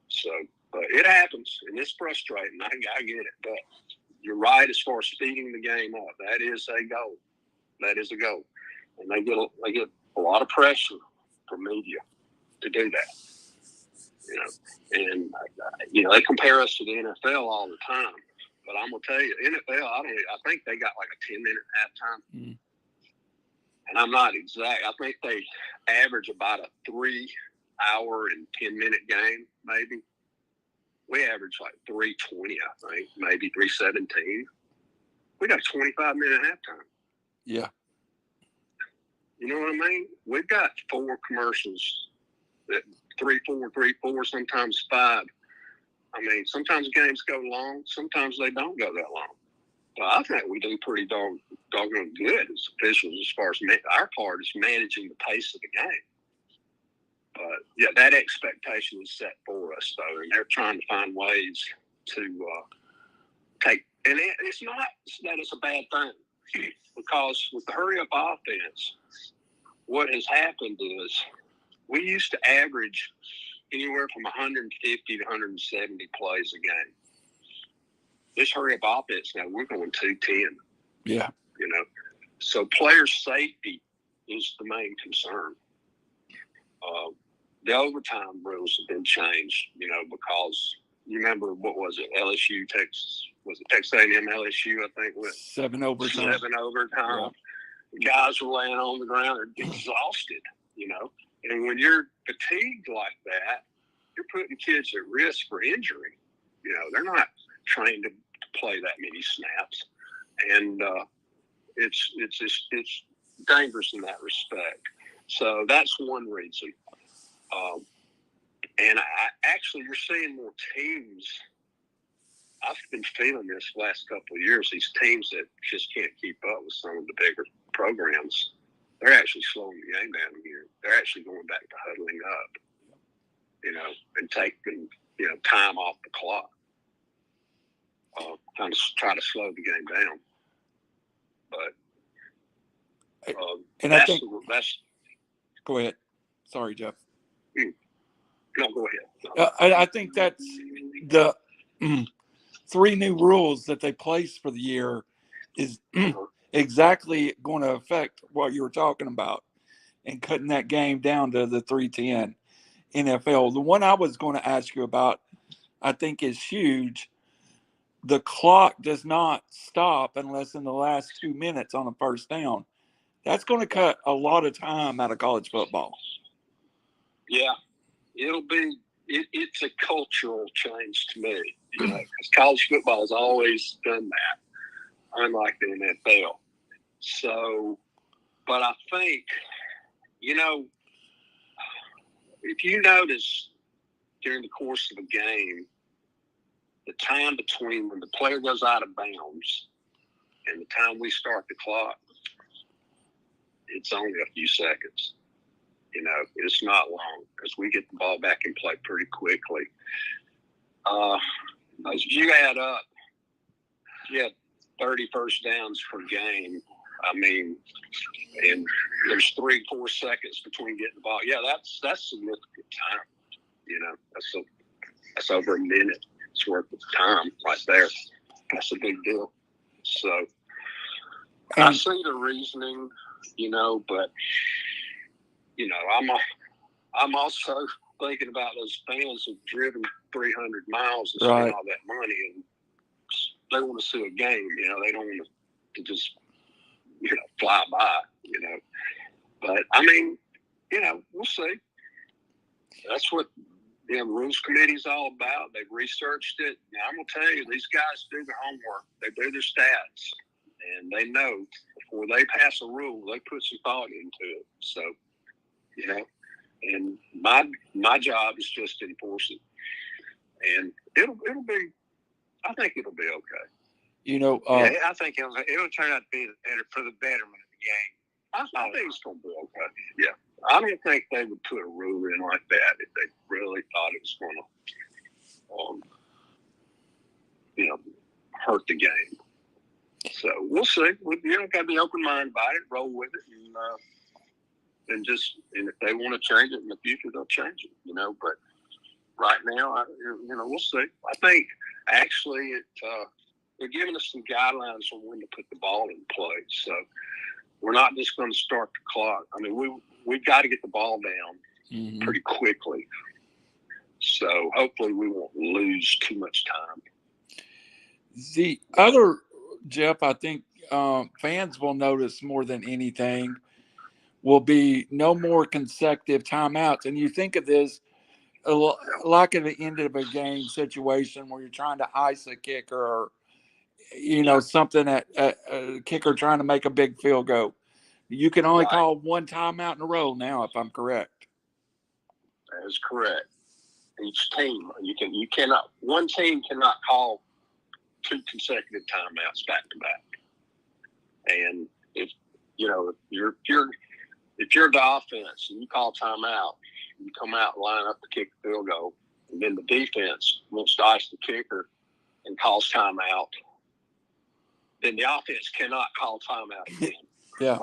[SPEAKER 3] So, but it happens, and it's frustrating. I get it. But you're right as far as speeding the game up. That is a goal. That is a goal. And they get a lot of pressure from media to do that. And they compare us to the NFL all the time. But I'm gonna tell you, NFL, I think they got like a 10-minute halftime. Mm. And I'm not exact. I think they average about a 3-hour and 10-minute game, maybe. We average like 3:20, I think, maybe 3:17. We got a 25-minute halftime.
[SPEAKER 1] Yeah.
[SPEAKER 3] You know what I mean? We've got 4 commercials, that 3-4, sometimes 5. I mean, sometimes games go long, sometimes they don't go that long. But I think we do pretty doggone good as officials as far as our part is managing the pace of the game. But, yeah, that expectation is set for us, though, and they're trying to find ways to take – and it's not that it's a bad thing, because with the hurry-up offense, what has happened is we used to average anywhere from 150 to 170 plays a game. This hurry-up offense now, we're going 210.
[SPEAKER 1] Yeah.
[SPEAKER 3] So player safety is the main concern. The overtime rules have been changed, because you remember, what was it, LSU, Texas A&M, LSU, I think, with
[SPEAKER 1] 7 overtime.
[SPEAKER 3] 7 overtime. Yeah. Guys were laying on the ground, they're exhausted, And when you're fatigued like that, you're putting kids at risk for injury. They're not trained to play that many snaps. And it's dangerous in that respect. So that's one reason. And you're seeing more teams. I've been feeling this last couple of years, these teams that just can't keep up with some of the bigger programs. They're actually slowing the game down here. They're actually going back to huddling up, and taking, time off the clock. Kind of try to slow the game down. But
[SPEAKER 1] and I think that's. Go ahead. Sorry, Jeff.
[SPEAKER 3] No, go ahead.
[SPEAKER 1] I think that's the 3 new rules that they placed for the year is exactly going to affect what you were talking about and cutting that game down to the 3:10 NFL. The one I was going to ask you about, I think, is huge. The clock does not stop unless in the last 2 minutes on a first down. That's going to cut a lot of time out of college football.
[SPEAKER 3] Yeah, it's a cultural change to me, because college football has always done that, unlike the NFL. So, but I think, if you notice during the course of a game, the time between when the player goes out of bounds and the time we start the clock, it's only a few seconds. You know, it's not long because we get the ball back in play pretty quickly. As you add up, you had 30 first downs per game. I mean, and there's 3-4 seconds between getting the ball. Yeah, that's significant time. You know, that's over a minute's worth of time right there. That's a big deal. So I see the reasoning, you know, but you know, I'm also thinking about those fans who've driven 300 miles and spent all that money, and they want to see a game. You know, they don't want to just, you know, fly by. You know, but I mean, you know, we'll see. That's what the rules committee's all about. They've researched it. Now, I'm gonna tell you, these guys do their homework. They do their stats, and they know before they pass a rule, they put some thought into it. So, you know, and my job is just to enforce it, and it'll be. I think it'll be okay.
[SPEAKER 1] You know,
[SPEAKER 2] yeah, I think it'll turn out to be better for the betterment of the game.
[SPEAKER 3] I think it's gonna be okay. Yeah. I don't think they would put a rule in like that if they really thought it was going to, you know, hurt the game. So we'll see. You know, got to be open-minded about it, roll with it, and if they want to change it in the future, they'll change it. You know, but right now, you know, we'll see. I think actually they're giving us some guidelines on when to put the ball in play. So we're not just going to start the clock. I mean, we've got to get the ball down pretty quickly. So hopefully we won't lose too much time.
[SPEAKER 1] The other, Jeff, I think fans will notice more than anything will be no more consecutive timeouts. And you think of this like at the end of a game situation where you're trying to ice a kicker or, you know, something that a kicker trying to make a big field goal. You can only call one timeout in a row now, if I'm correct.
[SPEAKER 3] That is correct. Each team, one team cannot call 2 consecutive timeouts back to back. And if you're the offense and you call timeout, you come out and line up to kick the field goal, and then the defense wants to ice the kicker and calls timeout, then the offense cannot call timeout again.
[SPEAKER 1] Yeah.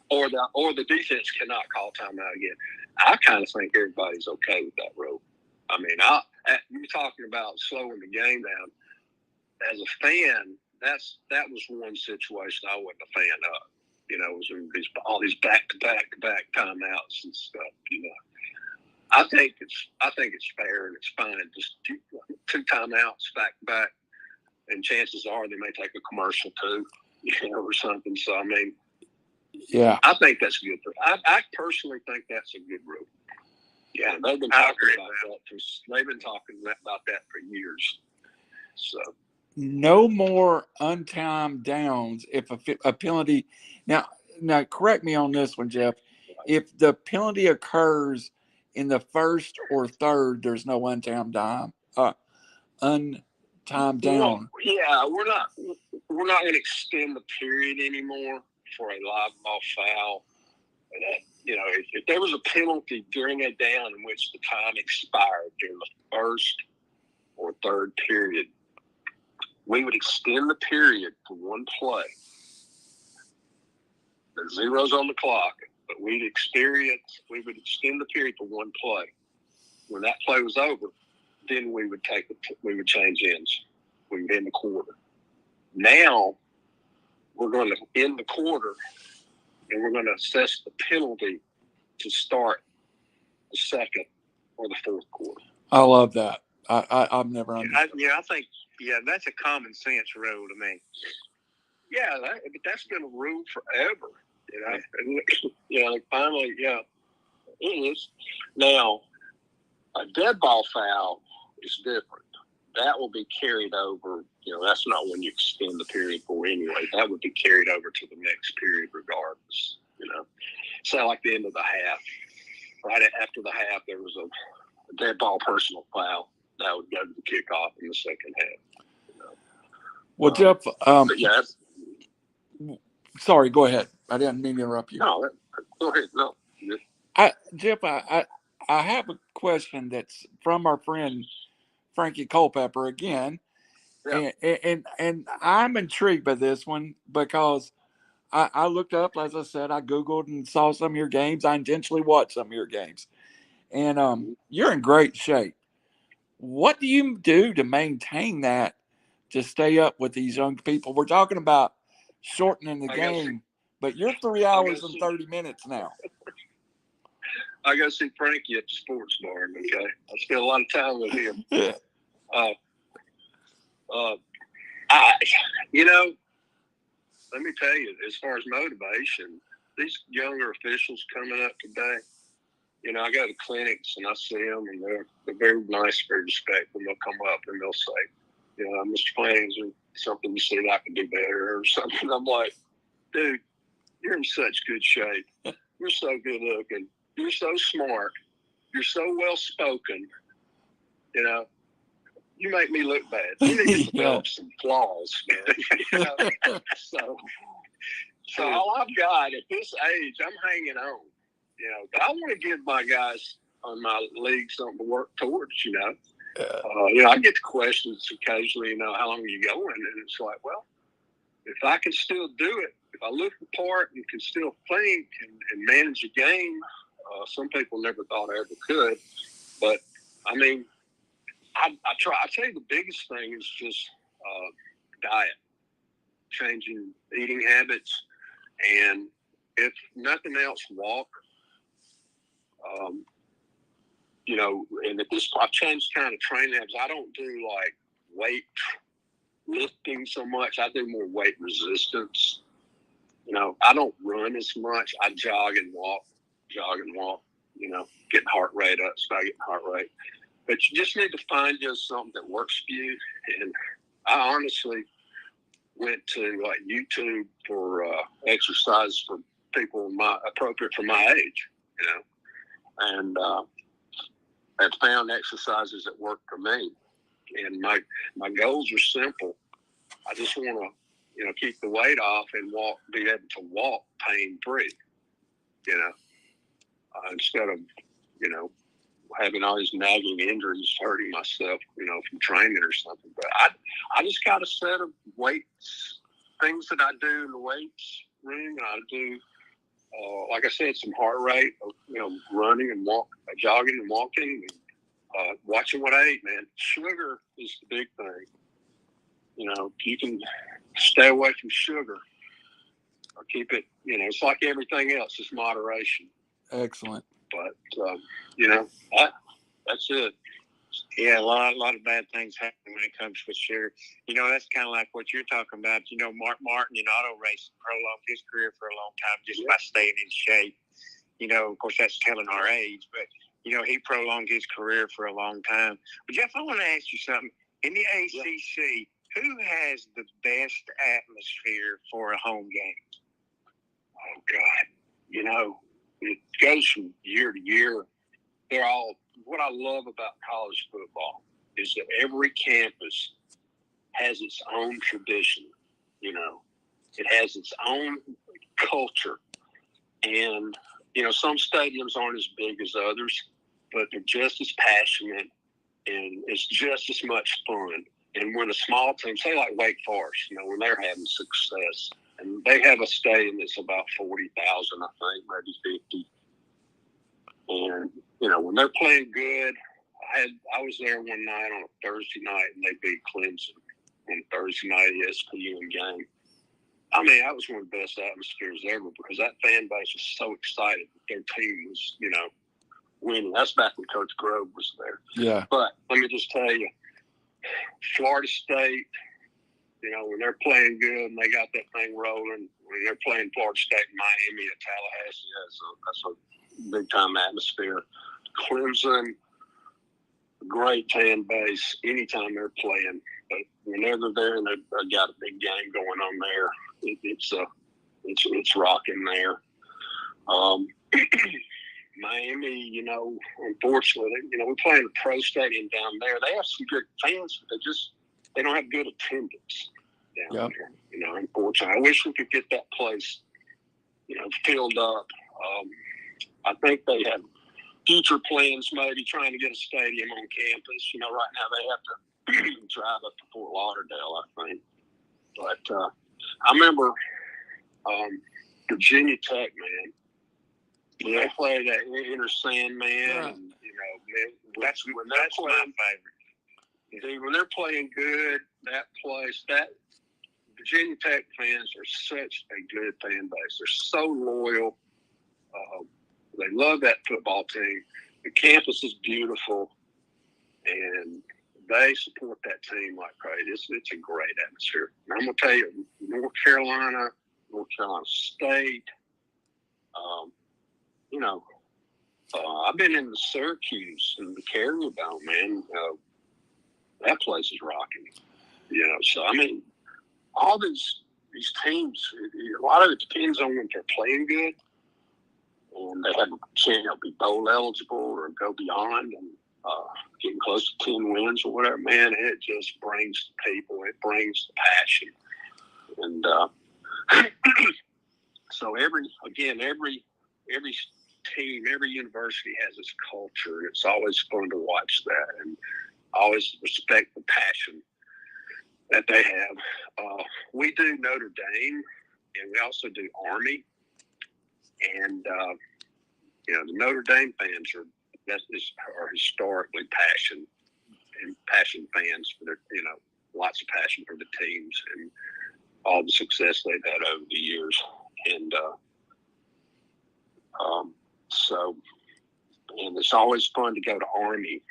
[SPEAKER 3] Or the defense cannot call timeout again. I kind of think everybody's okay with that rule. I mean, you're talking about slowing the game down. As a fan, that was one situation I wasn't a fan of. You know, it was all these back-to-back timeouts and stuff. You know, I think it's fair and it's fine. Just 2 timeouts back-to-back, and chances are they may take a commercial too, you know, or something. So I mean.
[SPEAKER 1] Yeah,
[SPEAKER 3] I think that's good. I personally think that's a good rule. Yeah, they've been talking about that. They've been talking about that for years. So
[SPEAKER 1] no more untimed downs if a penalty. Now, correct me on this one, Jeff. If the penalty occurs in the first or third, there's no untimed down.
[SPEAKER 3] Well, yeah, we're not going to extend the period anymore for a live ball foul. You know, if there was a penalty during a down in which the time expired during the first or third period, we would extend the period for one play. There's zeros on the clock, but we would extend the period for one play. When that play was over, then we would change ends. We would end the quarter. Now we're going to end the quarter, and we're going to assess the penalty to start the second or the fourth quarter.
[SPEAKER 1] I love that. I've never understood.
[SPEAKER 2] I think that's a common sense rule to me.
[SPEAKER 3] Yeah, but that's been a rule forever. You know, and, you know, finally, yeah, it is. Now, a dead ball foul is different. That will be carried over. You know, that's not when you extend the period for anyway. That would be carried over to the next period regardless. You know, so like the end of the half, right after the half, there was a dead ball personal foul that would go to the kickoff in the second half. You know?
[SPEAKER 1] Well, Jeff,
[SPEAKER 3] but yeah,
[SPEAKER 1] sorry, go ahead. I didn't mean to interrupt you.
[SPEAKER 3] No, go ahead. No.
[SPEAKER 1] Jeff, I have a question that's from our friend Frankie Culpepper again.
[SPEAKER 3] Yeah.
[SPEAKER 1] And I'm intrigued by this one because I looked up, as I said, I Googled and saw some of your games. I intentionally watched some of your games. And you're in great shape. What do you do to maintain that, to stay up with these young people? We're talking about shortening the game, but you're 3 hours and 30 minutes now.
[SPEAKER 3] I go see Frankie at the sports bar, okay? I spend a lot of time with him. Let me tell you, as far as motivation, these younger officials coming up today, I go to clinics and I see them, and they're very nice, very respectful. They'll come up and they'll say, Mr. Flanagan, is there something you see that I can do better or something? I'm like, dude, you're in such good shape. You're so good looking. You're so smart. You're so well spoken. You make me look bad. You need to develop some flaws, man. So all I've got at this age, I'm hanging on. But I want to give my guys on my league something to work towards. I get the questions occasionally. How long are you going? And it's like, well, if I can still do it, if I look the part and can still think and manage a game, some people never thought I ever could. But I mean, I try. I tell you, the biggest thing is just diet, changing eating habits, and if nothing else, walk. And at this point, I've changed kind of training habits. I don't do like weight lifting so much. I do more weight resistance. I don't run as much. I jog and walk, getting heart rate up, start getting heart rate. But you just need to find just something that works for you. And I honestly went to like YouTube for exercise for people appropriate for my age, and I found exercises that work for me. And my goals are simple. I just want to, keep the weight off and be able to walk pain free, instead of, having all these nagging injuries, hurting myself, from training or something. But I just got a set of weights, things that I do in the weights ring. I do, like I said, some heart rate, running and jogging and walking, and watching what I eat, man. Sugar is the big thing. You can stay away from sugar or keep it, it's like everything else, it's moderation.
[SPEAKER 1] Excellent.
[SPEAKER 3] But, that's it.
[SPEAKER 2] Yeah, a lot of bad things happen when it comes with sugar. That's kind of like what you're talking about. Mark Martin in auto racing prolonged his career for a long time just by staying in shape. Of course, that's telling our age, but, he prolonged his career for a long time. But, Jeff, I want to ask you something. In the ACC, who has the best atmosphere for a home game?
[SPEAKER 3] Oh, God. It goes from year to year. They're all, what I love about college football is that every campus has its own tradition. It has its own culture. And, some stadiums aren't as big as others, but they're just as passionate and it's just as much fun. And when a small team, say like Wake Forest, when they're having success, and they have a stadium that's about 40,000, I think, maybe 50. And, when they're playing good, I was there one night on a Thursday night, and they beat Clemson on Thursday night ESPN game. I mean, that was one of the best atmospheres ever because that fan base was so excited that their team was, winning. That's back when Coach Grove was there.
[SPEAKER 1] Yeah.
[SPEAKER 3] But let me just tell you, Florida State, when they're playing good and they got that thing rolling, when they're playing Florida State and Miami at Tallahassee, that's a big-time atmosphere. Clemson, great fan base anytime they're playing. But whenever they're in, they've got a big game going on there. It's rocking there. Miami, unfortunately, we're playing a pro stadium down there. They have some good fans, but they don't have good attendance down there. Unfortunately, I wish we could get that place, filled up. I think they have future plans, maybe trying to get a stadium on campus. You know, right now they have to drive up to Fort Lauderdale, I think. But I remember Virginia Tech, man. When they play that Inner Sandman, and, you know, man, that's my favorite. Dude, when they're playing good, that place, that Virginia Tech fans are such a good fan base. They're so loyal. They love that football team. The campus is beautiful, and they support that team like crazy. It's a great atmosphere. And I'm going to tell you, North Carolina State, you know, I've been in the Syracuse and the Carrier Dome, man. That place is rocking. You know, so, I mean, all these teams, a lot of it depends on when they're playing good, and they have a chance to be bowl eligible or go beyond and getting close to 10 wins or whatever. Man, it just brings the people. It brings the passion. And so every team, every university has its culture, and it's always fun to watch that and always respect the passion that they have. We do Notre Dame, and we also do Army. And, you know, the Notre Dame fans are historically passion fans for their, you know, lots of passion for the teams and all the success they've had over the years. And and it's always fun to go to Army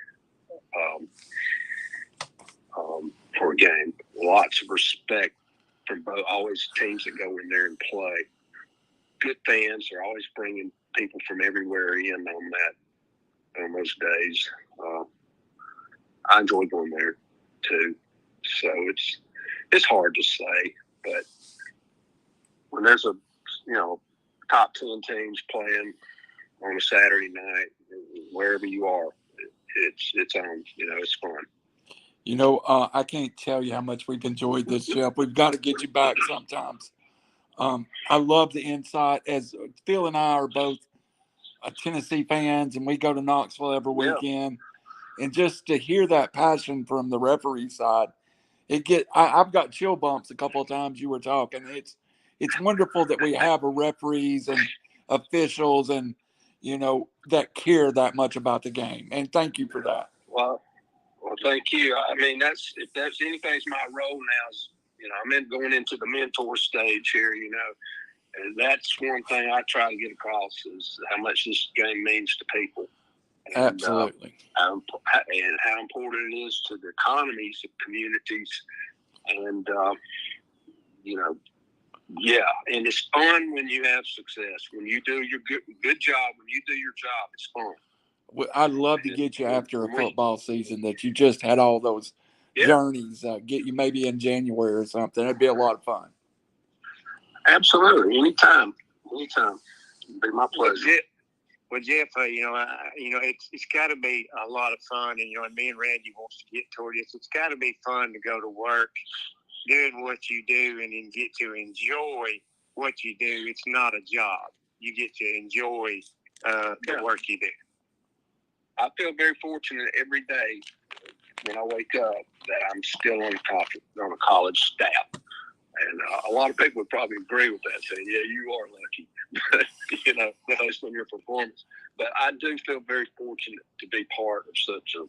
[SPEAKER 3] for a game. Lots of respect from both, always teams that go in there and play. Good fans are always bringing people from everywhere in on those days. I enjoy going there too. So it's hard to say, but when there's a, you know, top 10 teams playing on a Saturday night, wherever you are, it's on. You know, it's fun.
[SPEAKER 1] You know, I can't tell you how much we've enjoyed this, Jeff. We've got to get you back sometimes. I love the insight, as Phil and I are both Tennessee fans, and we go to Knoxville every weekend. And just to hear that passion from the referee side, I've got chill bumps a couple of times you were talking. It's wonderful that we have referees and officials and, you know, that care that much about the game. And thank you for that.
[SPEAKER 3] Well, thank you. I mean, if that's anything's my role now is, you know, I'm going into the mentor stage here, you know, and that's one thing I try to get across is how much this game means to people. And,
[SPEAKER 1] absolutely.
[SPEAKER 3] And how important it is to the economies of communities. And, you know, yeah, and it's fun when you have success. When you do your good job, when you do your job, it's fun.
[SPEAKER 1] I'd love to get you after a football season that you just had all those journeys, get you maybe in January or something. It'd be a lot of fun.
[SPEAKER 3] Absolutely. Anytime. It'd be my pleasure.
[SPEAKER 2] Well, Jeff, you know, it's got to be a lot of fun, and, you know, and me and Randy wants to get toward this. It's got to be fun to go to work, doing what you do, and then get to enjoy what you do. It's not a job. You get to enjoy the work you do.
[SPEAKER 3] I feel very fortunate every day when I wake up that I'm still on a college staff. And a lot of people would probably agree with that, saying, yeah, you are lucky, you know, based on your performance. But I do feel very fortunate to be part of such a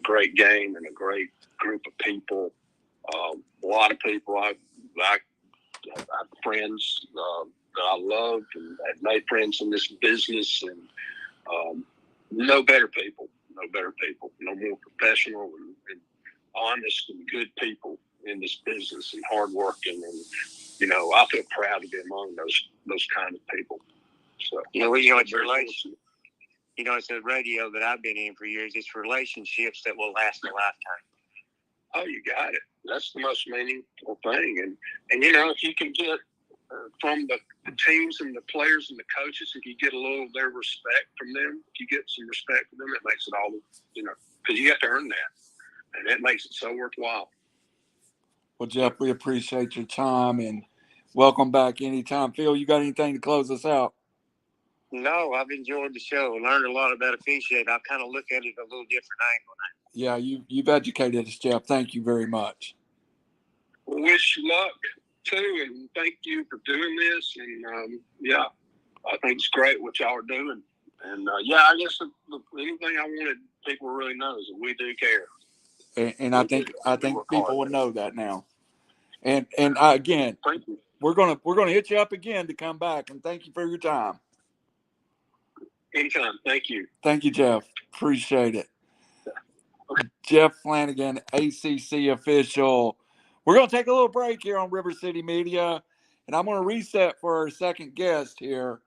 [SPEAKER 3] great game and a great group of people. A lot of people, I have friends that I love and I've made friends in this business, and no better people, no more professional and honest and good people in this business and hardworking, and, you know, I feel proud to be among those kind of people. So,
[SPEAKER 2] it's a radio that I've been in for years. It's relationships that will last a lifetime.
[SPEAKER 3] Oh, you got it. That's the most meaningful thing. And you know, if you can get from the teams and the players and the coaches, if you get a little of their respect from them, if you get some respect from them, it makes it all, you know, because you have to earn that. And that makes it so worthwhile.
[SPEAKER 1] Well, Jeff, we appreciate your time and welcome back anytime. Phil, you got anything to close us out?
[SPEAKER 2] No, I've enjoyed the show. Learned a lot about officiating. I kind of look at it a little different angle now.
[SPEAKER 1] Yeah, you've educated us, Jeff. Thank you very much.
[SPEAKER 3] Well, wish you luck too, and thank you for doing this. And I think it's great what y'all are doing. And I guess the anything I wanted people to really know is that we do care.
[SPEAKER 1] And I think people will know that now. And again,
[SPEAKER 3] Thank you.
[SPEAKER 1] we're gonna hit you up again to come back. And thank you for your time.
[SPEAKER 3] Anytime. Thank you.
[SPEAKER 1] Thank you, Jeff. Appreciate it.
[SPEAKER 3] Okay.
[SPEAKER 1] Jeff Flanagan, ACC official. We're going to take a little break here on River City Media, and I'm going to reset for our second guest here.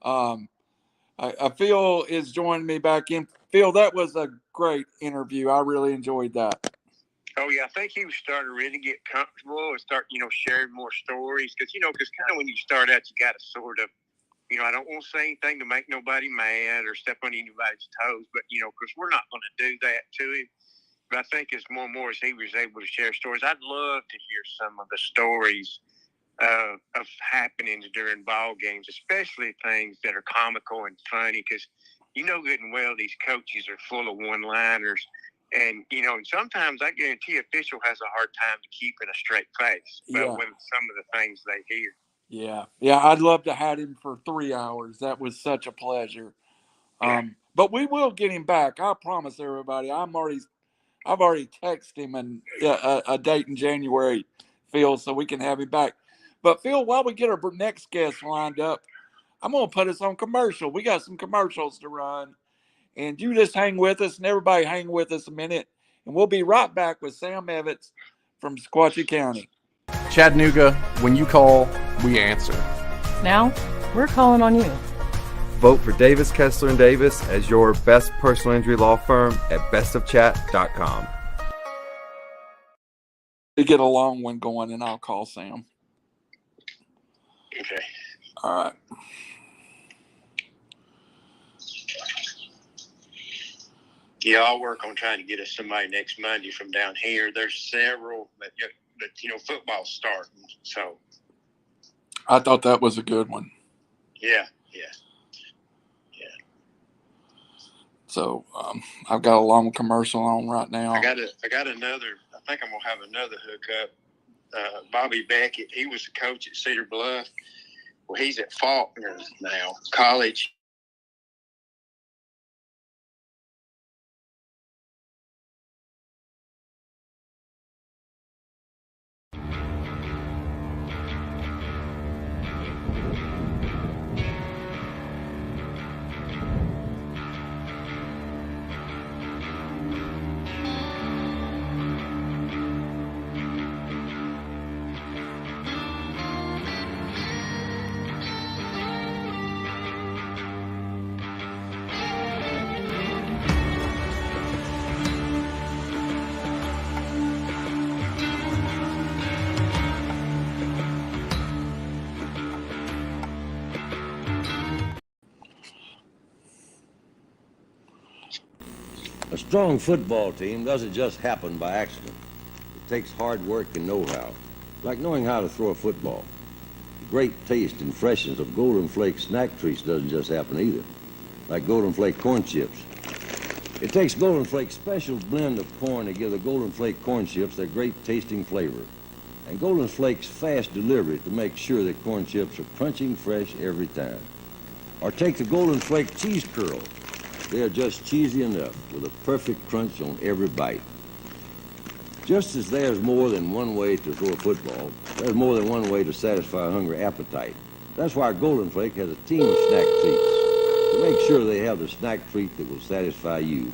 [SPEAKER 1] Phil is joining me back in. Phil, that was a great interview. I really enjoyed that.
[SPEAKER 2] Oh, yeah. I think he was starting to really get comfortable and start, sharing more stories. Because kind of when you start out, you got to sort of, I don't want to say anything to make nobody mad or step on anybody's toes, but, because we're not going to do that to him. But I think it's more and more as he was able to share stories. I'd love to hear some of the stories of happenings during ball games, especially things that are comical and funny, because good and well these coaches are full of one-liners. And, and sometimes I guarantee official has a hard time keeping a straight face with some of the things they hear.
[SPEAKER 1] Yeah, I'd love to have him for 3 hours. That was such a pleasure. But we will get him back. I promise everybody. I've already texted him a date in January, Phil, so we can have him back. But Phil, while we get our next guest lined up, I'm going to put us on commercial. We got some commercials to run, and you just hang with us, and everybody hang with us a minute, and we'll be right back with Sam Evitts from Sequatchie County.
[SPEAKER 4] Chattanooga, when you call, we answer.
[SPEAKER 5] Now, we're calling on you.
[SPEAKER 6] Vote for Davis, Kessler & Davis as your best personal injury law firm at bestofchat.com.
[SPEAKER 1] To get a long one going, and I'll call Sam.
[SPEAKER 2] Okay.
[SPEAKER 1] All right.
[SPEAKER 2] Yeah, I'll work on trying to get us somebody next Monday from down here. There's several that football's starting, so.
[SPEAKER 1] I thought that was a good one.
[SPEAKER 2] Yeah.
[SPEAKER 1] So I've got a long commercial on right now.
[SPEAKER 2] I got another. I think I'm gonna have another hookup. Bobby Beckett. He was the coach at Cedar Bluff. Well, he's at Faulkner now, college.
[SPEAKER 7] A strong football team doesn't just happen by accident. It takes hard work and know-how, like knowing how to throw a football. The great taste and freshness of Golden Flake snack treats doesn't just happen either, like Golden Flake corn chips. It takes Golden Flake's special blend of corn to give the Golden Flake corn chips their great tasting flavor, and Golden Flake's fast delivery to make sure that corn chips are crunching fresh every time. Or take the Golden Flake cheese curls. They are just cheesy enough with a perfect crunch on every bite. Just as there's more than one way to throw a football, there's more than one way to satisfy a hungry appetite. That's why Golden Flake has a team of snack treats to make sure they have the snack treat that will satisfy you.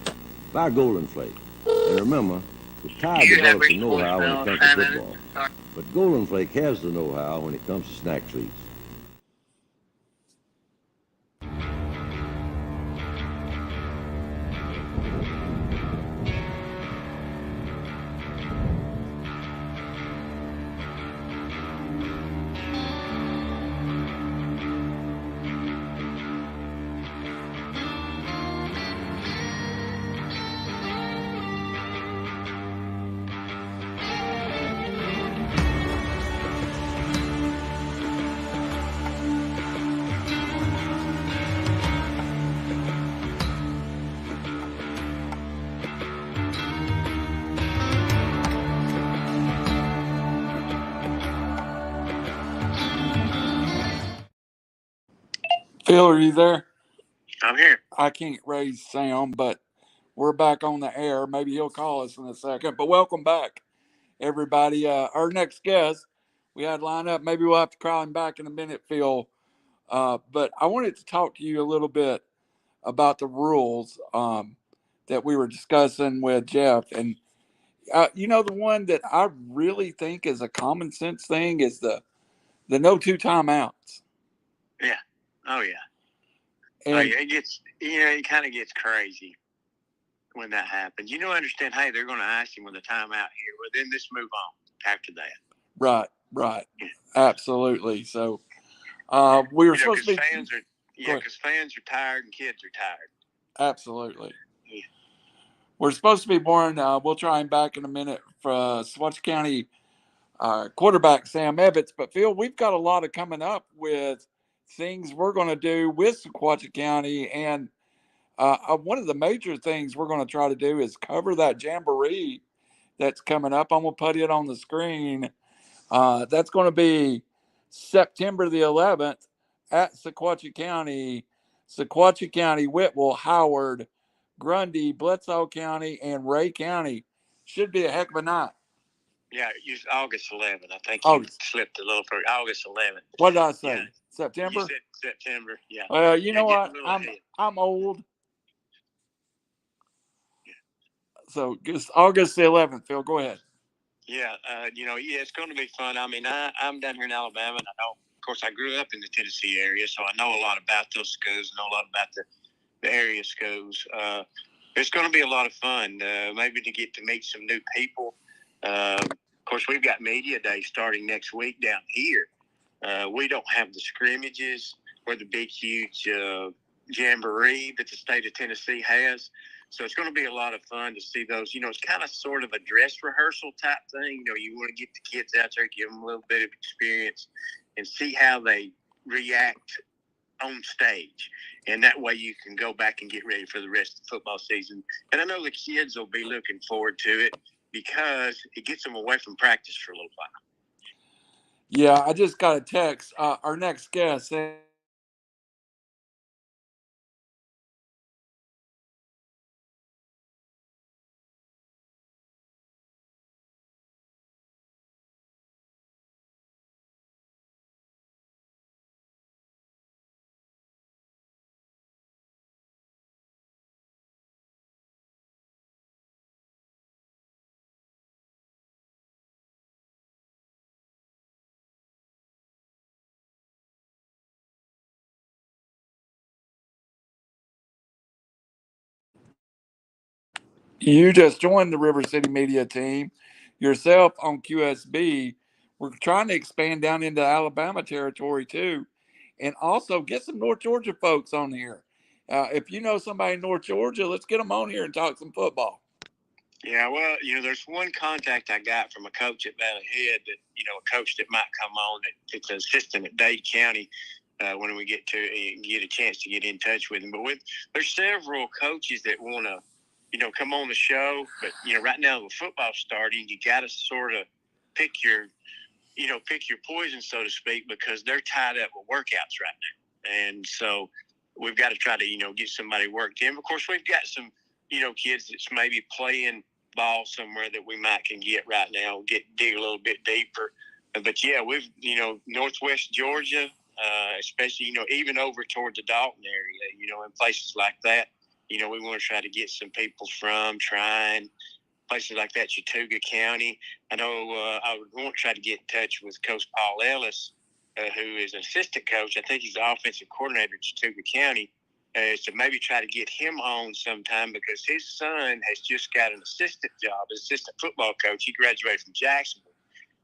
[SPEAKER 7] Buy Golden Flake. And remember, the Tide develops the know-how when it comes to football. But Golden Flake has the know-how when it comes to snack treats.
[SPEAKER 1] Phil, are you there?
[SPEAKER 2] I'm here.
[SPEAKER 1] I can't raise sound, but we're back on the air. Maybe he'll call us in a second. But welcome back, everybody. Our next guest we had lined up. Maybe we'll have to call him back in a minute, Phil. But I wanted to talk to you a little bit about the rules that we were discussing with Jeff. And, the one that I really think is a common sense thing is the no two timeouts.
[SPEAKER 2] Yeah. Oh, yeah.
[SPEAKER 1] And
[SPEAKER 2] it gets, it kind of gets crazy when that happens. Understand, hey, they're going to ask him with a timeout here. Well, then let's move on after that.
[SPEAKER 1] Right. Yeah. Absolutely. So we were supposed to be.
[SPEAKER 2] Because fans are tired and kids are tired.
[SPEAKER 1] Absolutely. Yeah. We're supposed to be born. We'll try him back in a minute for Sequatchie County quarterback Sam Evitts. But Phil, we've got a lot of coming up with things we're going to do with Sequatchie County, and one of the major things we're going to try to do is cover that Jamboree that's coming up. I'm going to put it on the screen. That's going to be September the 11th at Sequatchie County, Whitwell, Howard, Grundy, Bledsoe County, and Ray County. Should be a heck of a night.
[SPEAKER 2] Yeah, it's August 11th. I think you slipped a little for August 11th.
[SPEAKER 1] What did I say?
[SPEAKER 2] Yeah.
[SPEAKER 1] September?
[SPEAKER 2] You said September, yeah.
[SPEAKER 1] Well, you know what? I'm old. Yeah. So it's August the 11th, Phil. Go ahead.
[SPEAKER 2] Yeah, it's going to be fun. I mean, I'm down here in Alabama, and I know, of course, I grew up in the Tennessee area, so I know a lot about those schools, know a lot about the area schools. It's going to be a lot of fun, maybe to get to meet some new people. Of course, we've got Media Day starting next week down here. We don't have the scrimmages or the big, huge jamboree that the state of Tennessee has. So it's going to be a lot of fun to see those. It's kind of sort of a dress rehearsal type thing. You want to get the kids out there, give them a little bit of experience, and see how they react on stage. And that way you can go back and get ready for the rest of the football season. And I know the kids will be looking forward to it because it gets them away from practice for a little while.
[SPEAKER 1] Yeah, I just got a text. Our next guest saying, you just joined the River City Media team yourself on QSB. We're trying to expand down into Alabama territory too, and also get some North Georgia folks on here. If you know somebody in North Georgia, let's get them on here and talk some football.
[SPEAKER 2] Yeah, well, there's one contact I got from a coach at Valley Head that, a coach that might come on. It's an assistant at Dade County when we get a chance to get in touch with him. But there's several coaches that want to, come on the show. But, right now with football starting, you got to sort of pick your poison, so to speak, because they're tied up with workouts right now. And so we've got to try to, get somebody worked in. Of course, we've got some, kids that's maybe playing ball somewhere that we can get right now, dig a little bit deeper. But yeah, we've, Northwest Georgia, especially, even over toward the Dalton area, in places like that, we want to try to get some people from Trine, places like that, Chattooga County. I know I would want to try to get in touch with Coach Paul Ellis, who is an assistant coach. I think he's the offensive coordinator at Chattooga County. So maybe try to get him on sometime because his son has just got an assistant job, assistant football coach. He graduated from Jacksonville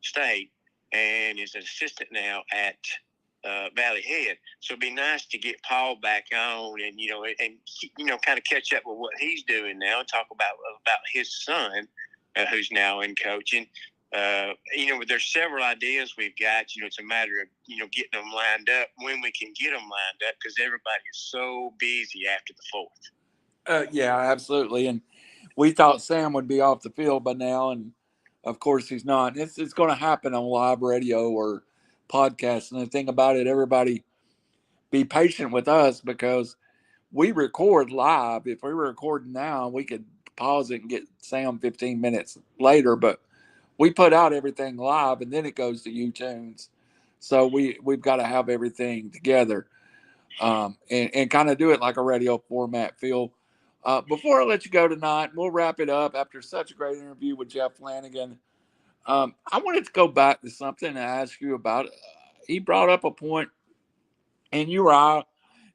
[SPEAKER 2] State and is an assistant now at Valley Head. So it'd be nice to get Paul back on and, kind of catch up with what he's doing now and talk about his son, who's now in coaching. There's several ideas we've got. It's a matter of, getting them lined up when we can get them lined up because everybody is so busy after the 4th.
[SPEAKER 1] Yeah, absolutely. And we thought Sam would be off the field by now, and of course he's not. It's going to happen on live radio or podcast. And the thing about it, everybody be patient with us because we record live. If we were recording now, we could pause it and get Sam 15 minutes later, but we put out everything live and then it goes to YouTunes. So we've got to have everything together and kind of do it like a radio format, Phil. Before I let you go tonight, we'll wrap it up after such a great interview with Jeff Flanagan. I wanted to go back to something and ask you about. He brought up a point, and you or I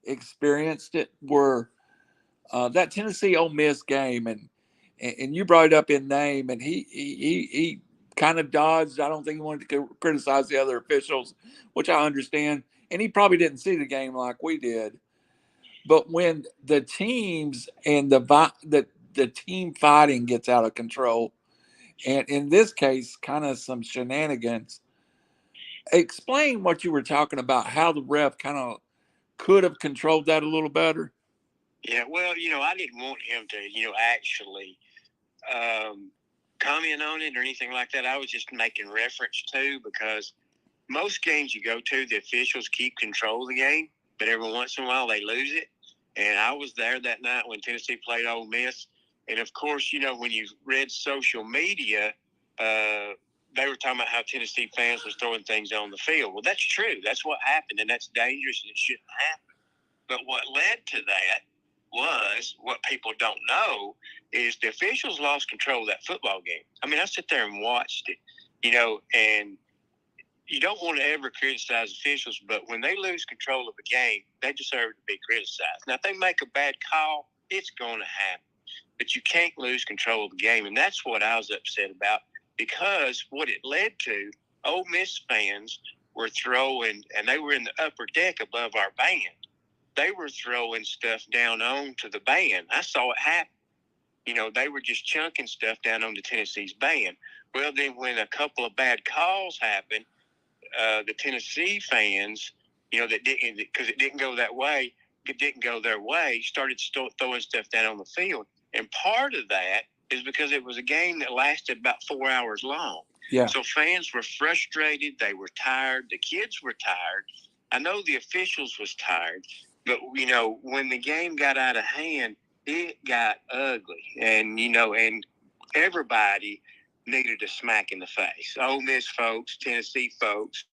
[SPEAKER 1] experienced it, where that Tennessee Ole Miss game, and you brought it up in name, and he kind of dodged. I don't think he wanted to criticize the other officials, which I understand, and he probably didn't see the game like we did. But when the teams and the team fighting gets out of control, and in this case, kind of some shenanigans. Explain what you were talking about, how the ref kind of could have controlled that a little better.
[SPEAKER 2] Yeah, well, I didn't want him to, actually comment on it or anything like that. I was just making reference to, because most games you go to, the officials keep control of the game, but every once in a while they lose it. And I was there that night when Tennessee played Ole Miss. And, of course, when you read social media, they were talking about how Tennessee fans was throwing things on the field. Well, that's true. That's what happened, and that's dangerous, and it shouldn't happen. But what led to that was, what people don't know, is the officials lost control of that football game. I mean, I sit there and watched it, and you don't want to ever criticize officials, but when they lose control of a game, they deserve to be criticized. Now, if they make a bad call, it's going to happen. But you can't lose control of the game, and that's what I was upset about, because what it led to, Ole Miss fans were throwing, and they were in the upper deck above our band. They were throwing stuff down onto the band. I saw it happen. They were just chunking stuff down onto Tennessee's band. Well, then when a couple of bad calls happened, the Tennessee fans, that didn't, because it didn't go that way, it didn't go their way, started throwing stuff down on the field. And part of that is because it was a game that lasted about 4 hours long.
[SPEAKER 1] Yeah.
[SPEAKER 2] So fans were frustrated. They were tired. The kids were tired. I know the officials was tired. But, when the game got out of hand, it got ugly. And, and everybody needed a smack in the face. Ole Miss folks, Tennessee folks.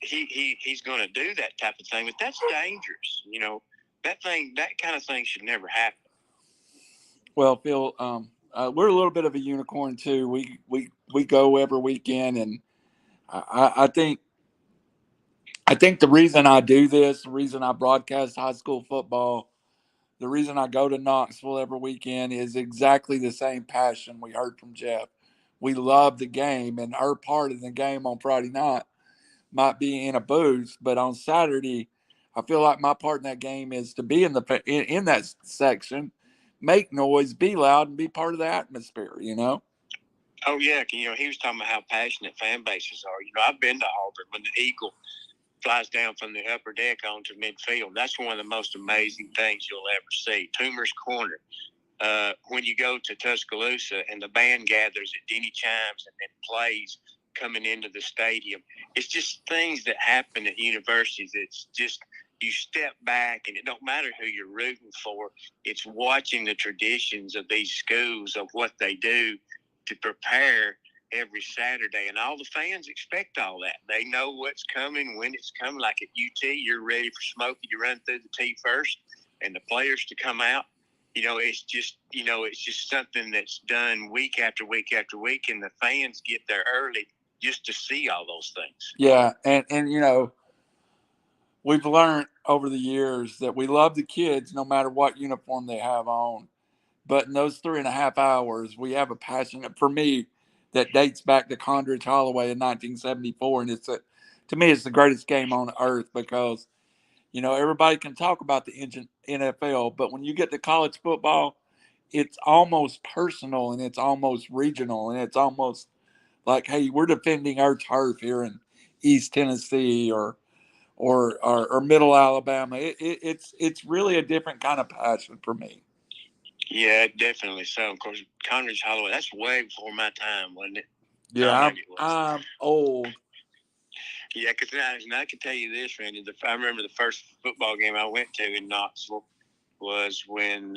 [SPEAKER 2] He's going to do that type of thing, but that's dangerous. That kind of thing should never happen.
[SPEAKER 1] Well, Phil, we're a little bit of a unicorn too. We go every weekend, and I think the reason I do this, the reason I broadcast high school football, the reason I go to Knoxville every weekend is exactly the same passion we heard from Jeff. We love the game, and our part of the game on Friday night might be in a booth, but on Saturday, I feel like my part in that game is to be in that section, make noise, be loud, and be part of the atmosphere.
[SPEAKER 2] Oh yeah, he was talking about how passionate fan bases are. I've been to Auburn when the Eagle flies down from the upper deck onto midfield. That's one of the most amazing things you'll ever see. Toomer's Corner. When you go to Tuscaloosa and the band gathers at Denny Chimes and then plays coming into the stadium, it's just things that happen at universities. It's just, you step back, and it don't matter who you're rooting for. It's watching the traditions of these schools, of what they do to prepare every Saturday, and all the fans expect all that. They know what's coming, when it's coming. Like at UT, you're ready for Smokey to run through the tee first, and the players to come out. It's just something that's done week after week after week, and the fans get there early just to see all those things.
[SPEAKER 1] Yeah, and we've learned over the years that we love the kids no matter what uniform they have on. But in those 3.5 hours, we have a passion for me that dates back to Condredge Holloway in 1974. And to me, it's the greatest game on earth because, everybody can talk about the NFL, but when you get to college football, it's almost personal and it's almost regional and it's almost like, hey, we're defending our turf here in East Tennessee or Middle Alabama. It's really a different kind of passion for me.
[SPEAKER 2] Yeah, definitely. So, of course, Condredge Holloway, that's way before my time, wasn't it?
[SPEAKER 1] Yeah, I'm old.
[SPEAKER 2] Yeah, because I can tell you this, Randy. I remember the first football game I went to in Knoxville was when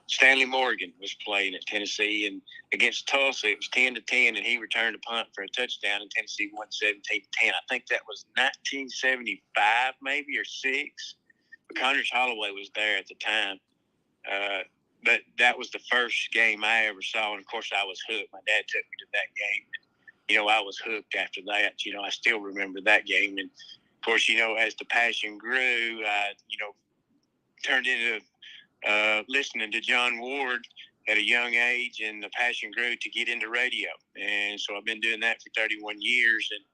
[SPEAKER 2] Stanley Morgan was playing at Tennessee, and against Tulsa, it was 10-10, and he returned a punt for a touchdown, and Tennessee won 17-10. I think that was 1975, maybe, or 6. But Condredge Holloway was there at the time. But that was the first game I ever saw, and of course I was hooked. My dad took me to that game. I was hooked after that. I still remember that game. And of course, as the passion grew, I, turned into listening to John Ward at a young age, and the passion grew to get into radio. And so I've been doing that for 31 years. And,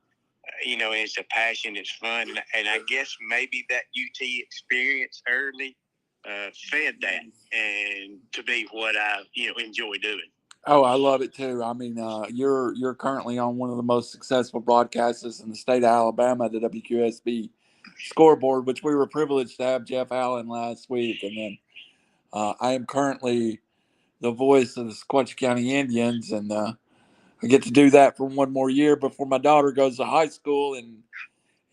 [SPEAKER 2] it's a passion, it's fun. And I guess maybe that UT experience early fed that and to be what I, enjoy doing.
[SPEAKER 1] Oh, I love it too. I mean, you're currently on one of the most successful broadcasters in the state of Alabama, the WQSB scoreboard, which we were privileged to have Jeff Allen last week. And then I am currently the voice of the Sequatchie County Indians, and I get to do that for one more year before my daughter goes to high school.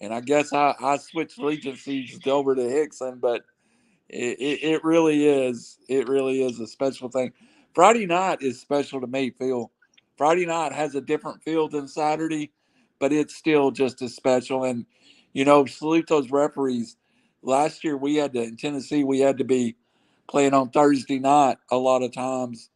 [SPEAKER 1] And I guess I switched allegiances over to Hickson, but it really is a special thing. Friday night is special to me, Phil. Friday night has a different feel than Saturday, but it's still just as special. And salute those referees. Last year in Tennessee we had to be playing on Thursday night a lot of times.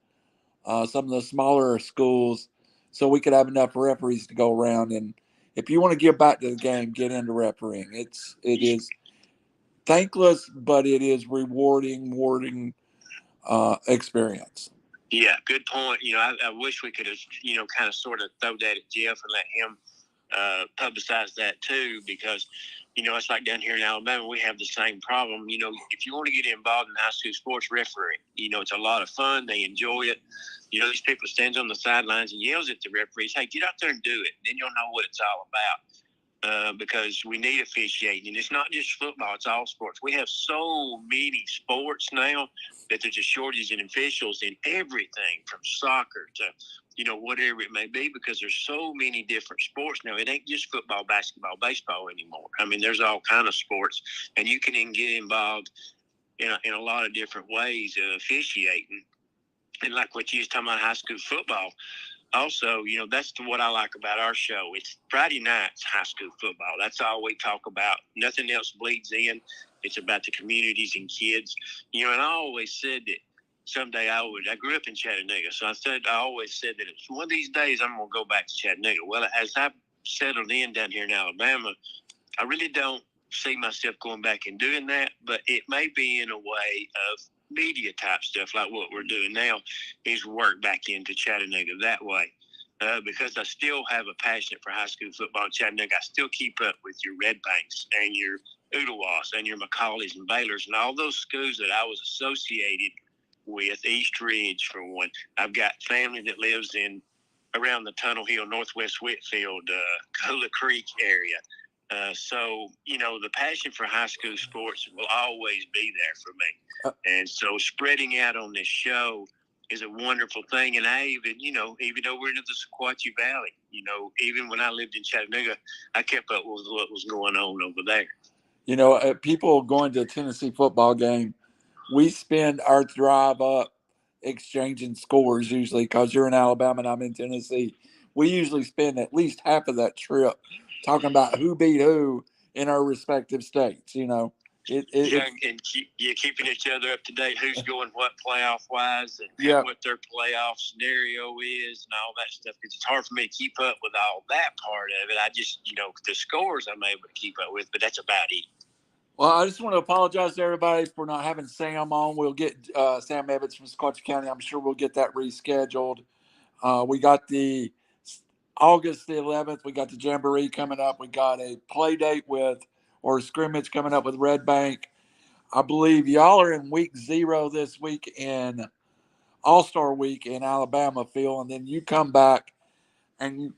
[SPEAKER 1] Some of the smaller schools, so we could have enough referees to go around. And if you want to give back to the game, get into refereeing. It is thankless, but it is rewarding experience.
[SPEAKER 2] Yeah, good point. I wish we could have, kind of sort of throw that at Jeff and let him publicize that too, because, it's like down here in Alabama, we have the same problem. If you want to get involved in high school sports refereeing, it's a lot of fun. They enjoy it. These people stands on the sidelines and yells at the referees, hey, get out there and do it. And then you'll know what it's all about. Because we need officiating. And it's not just football, it's all sports. We have so many sports now that there's a shortage in officials in everything from soccer to, whatever it may be, because there's so many different sports now. It ain't just football, basketball, baseball anymore. I mean, there's all kind of sports, and you can get involved in a lot of different ways of officiating. And like what you was talking about, high school football, also, that's what I like about our show. It's Friday nights, high school football. That's all we talk about. Nothing else bleeds in. It's about the communities and kids. And I always said that someday I grew up in Chattanooga, so I always said that one of these days I'm going to go back to Chattanooga. Well, as I've settled in down here in Alabama, I really don't see myself going back and doing that, but it may be in a way of media type stuff like what we're doing now is work back into Chattanooga that way, because I still have a passion for high school football in Chattanooga. I still keep up with your Red Banks and your Ooltewahs and your McCaulleys and Baylors and all those schools that I was associated with. East Ridge, for one. I've got family that lives in around the Tunnel Hill, Northwest Whitfield, Cola Creek area. So, the passion for high school sports will always be there for me. And so spreading out on this show is a wonderful thing. And I even, even though we're in the Sequatchie Valley, even when I lived in Chattanooga, I kept up with what was going on over there.
[SPEAKER 1] People going to a Tennessee football game, we spend our drive up exchanging scores usually because you're in Alabama and I'm in Tennessee. We usually spend at least half of that trip talking about who beat who in our respective states.
[SPEAKER 2] And keeping each other up to date, who's going what playoff wise and what their playoff scenario is and all that stuff. It's hard for me to keep up with all that part of it. I just, the scores I'm able to keep up with, but that's about it.
[SPEAKER 1] Well, I just want to apologize to everybody for not having Sam on. We'll get Sam Evitts from Sequatchie County. I'm sure we'll get that rescheduled. We got the August the 11th. We got the Jamboree coming up. We got a play date or scrimmage coming up with Red Bank. I believe y'all are in week 0 this week in All-Star Week in Alabama, Phil, and then you come back and you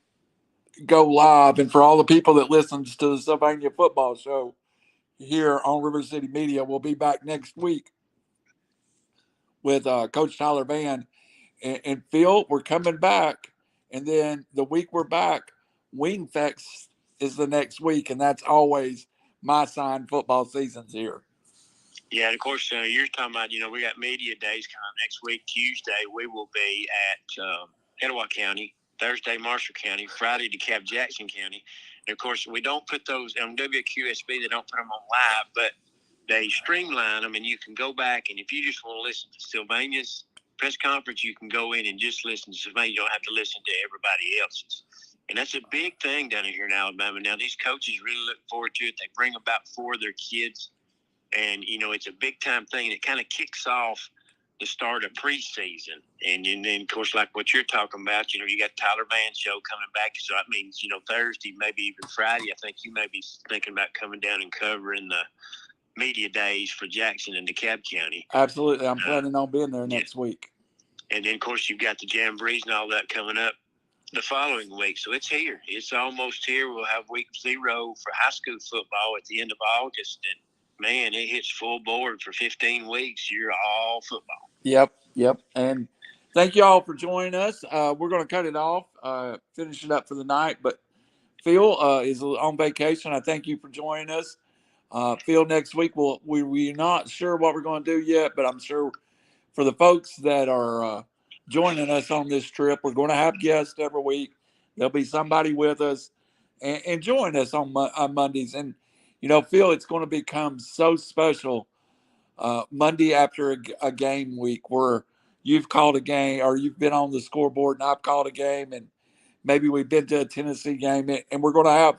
[SPEAKER 1] go live. And for all the people that listens to the Sylvania Football Show here on RiverCity-Media, we'll be back next week with Coach Tyler Van. And Phil, we're coming back. And then the week we're back, Wing Fest is the next week, and that's always my sign football season's here.
[SPEAKER 2] Yeah, and of course, you're talking about, we got media days coming next week. Tuesday, we will be at Etowah County. Thursday, Marshall County. Friday, DeKalb Jackson County. And of course, we don't put those on WQSB. They don't put them on live, but they streamline them, and you can go back. And if you just want to listen to Sylvania's press conference, you can go in and just listen to Sylvania. You don't have to listen to everybody else's. And that's a big thing down here in Alabama. Now, these coaches really look forward to it. They bring about 4 of their kids. And, it's a big-time thing. It kind of kicks off the start of preseason. And then, of course, like what you're talking about, you got Tyler Van's show coming back. So that means, Thursday, maybe even Friday, I think you may be thinking about coming down and covering the media days for Jackson and DeKalb County.
[SPEAKER 1] Absolutely. I'm planning on being there next week.
[SPEAKER 2] And then, of course, you've got the Jamborees and all that coming up the following week. So it's here. It's almost here. We'll have week 0 for high school football at the end of August. And, man, it hits full board for 15 weeks. You're all football.
[SPEAKER 1] Yep. And thank you all for joining us. We're going to cut it off, finish it up for the night. But Phil is on vacation. I thank you for joining us. Phil, next week, we're not sure what we're going to do yet, but I'm sure for the folks that are joining us on this trip, we're going to have guests every week. There'll be somebody with us and join us on Mondays. And, Phil, it's going to become so special Monday after a game week where you've called a game or you've been on the scoreboard and I've called a game and maybe we've been to a Tennessee game and we're going to have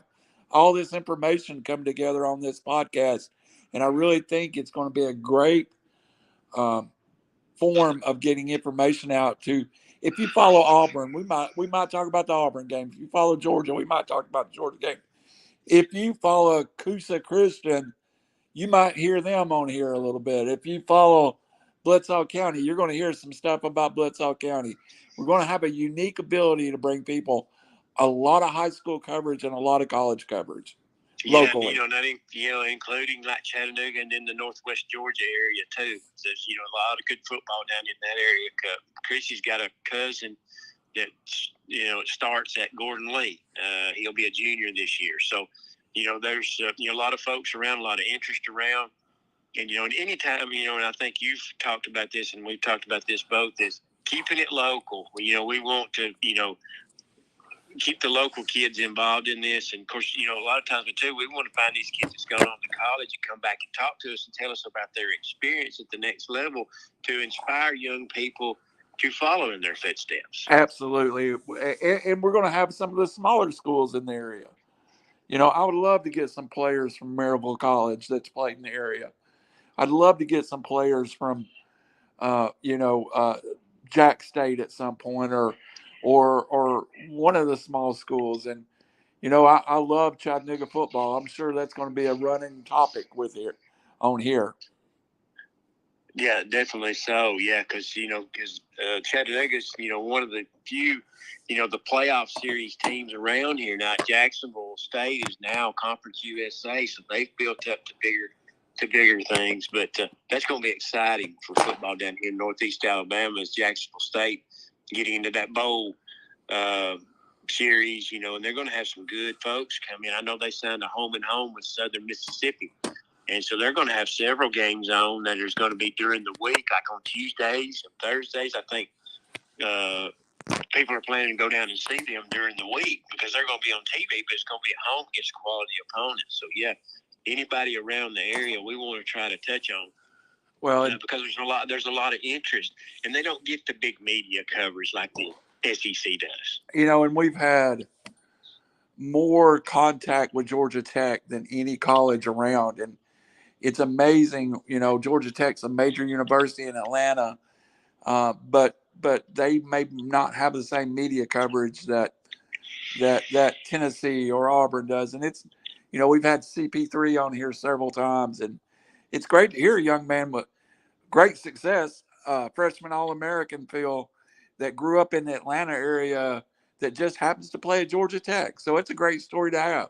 [SPEAKER 1] all this information come together on this podcast. And I really think it's going to be a great form of getting information out to. If you follow Auburn, we might talk about the Auburn game. If you follow Georgia, we might talk about the Georgia game. If you follow Coosa Christian, you might hear them on here a little bit. If you follow Blitzall County, you're going to hear some stuff about Blitzall County. We're going to have a unique ability to bring people a lot of high school coverage and a lot of college coverage locally.
[SPEAKER 2] Including like Chattanooga and in the Northwest Georgia area too. There's a lot of good football down in that area. Chrissy's got a cousin that starts at Gordon Lee. He'll be a junior this year. So there's a lot of folks around, a lot of interest around, and and anytime and I think you've talked about this, and we've talked about this both, is keeping it local. We want to keep the local kids involved in this. And, of course, a lot of times, too, we want to find these kids that's going on to college and come back and talk to us and tell us about their experience at the next level to inspire young people to follow in their footsteps.
[SPEAKER 1] Absolutely. And we're going to have some of the smaller schools in the area. I would love to get some players from Maryville College that's played in the area. I'd love to get some players from, Jack State at some point or one of the small schools. And, I love Chattanooga football. I'm sure that's going to be a running topic on here.
[SPEAKER 2] Yeah, definitely so. Yeah, because Chattanooga's one of the few the playoff series teams around here now. Jacksonville State is now Conference USA, so they've built up to bigger things. But that's going to be exciting for football down here in Northeast Alabama. Is Jacksonville State getting into that bowl series? And they're going to have some good folks come in. I know they signed a home and home with Southern Mississippi. And so they're going to have several games on that is going to be during the week, like on Tuesdays and Thursdays. I think people are planning to go down and see them during the week because they're going to be on TV, but it's going to be at home against quality opponents. So, yeah, anybody around the area we want to try to touch on.
[SPEAKER 1] Well,
[SPEAKER 2] because there's a lot of interest, and they don't get the big media coverage like the SEC does.
[SPEAKER 1] And we've had more contact with Georgia Tech than any college around. And, it's amazing. You know, Georgia Tech's a major university in Atlanta, but they may not have the same media coverage that Tennessee or Auburn does. And it's, you know, we've had CP3 on here several times, and it's great to hear a young man with great success, freshman All-American, Phil, that grew up in the Atlanta area that just happens to play at Georgia Tech. So it's a great story to have.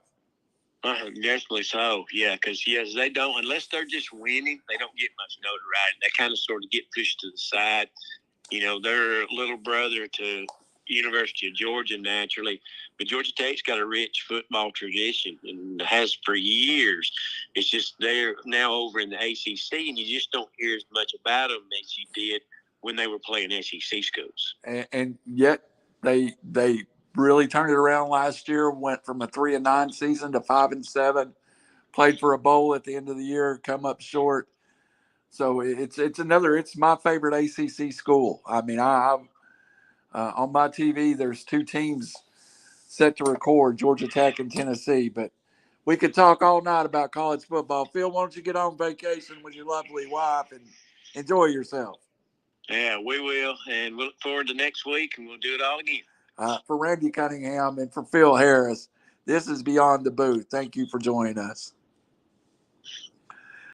[SPEAKER 2] Definitely so, yeah, because, yes, they don't, unless they're just winning, they don't get much notoriety. They kind of sort of get pushed to the side. You know, they're little brother to University of Georgia naturally, but Georgia Tech's got a rich football tradition and has for years. It's just they're now over in the ACC, and you just don't hear as much about them as you did when they were playing SEC schools.
[SPEAKER 1] And yet they really turned it around last year, went from a 3-9 season to 5-7, played for a bowl at the end of the year, come up short. So it's my favorite ACC school. I mean, I on my TV, there's two teams set to record, Georgia Tech and Tennessee, but we could talk all night about college football. Phil, why don't you get on vacation with your lovely wife and enjoy yourself?
[SPEAKER 2] Yeah, we will, and we'll look forward to next week, and we'll do it all again.
[SPEAKER 1] For Randy Cunningham and for Phil Harris, this is Beyond the Booth. Thank you for joining us.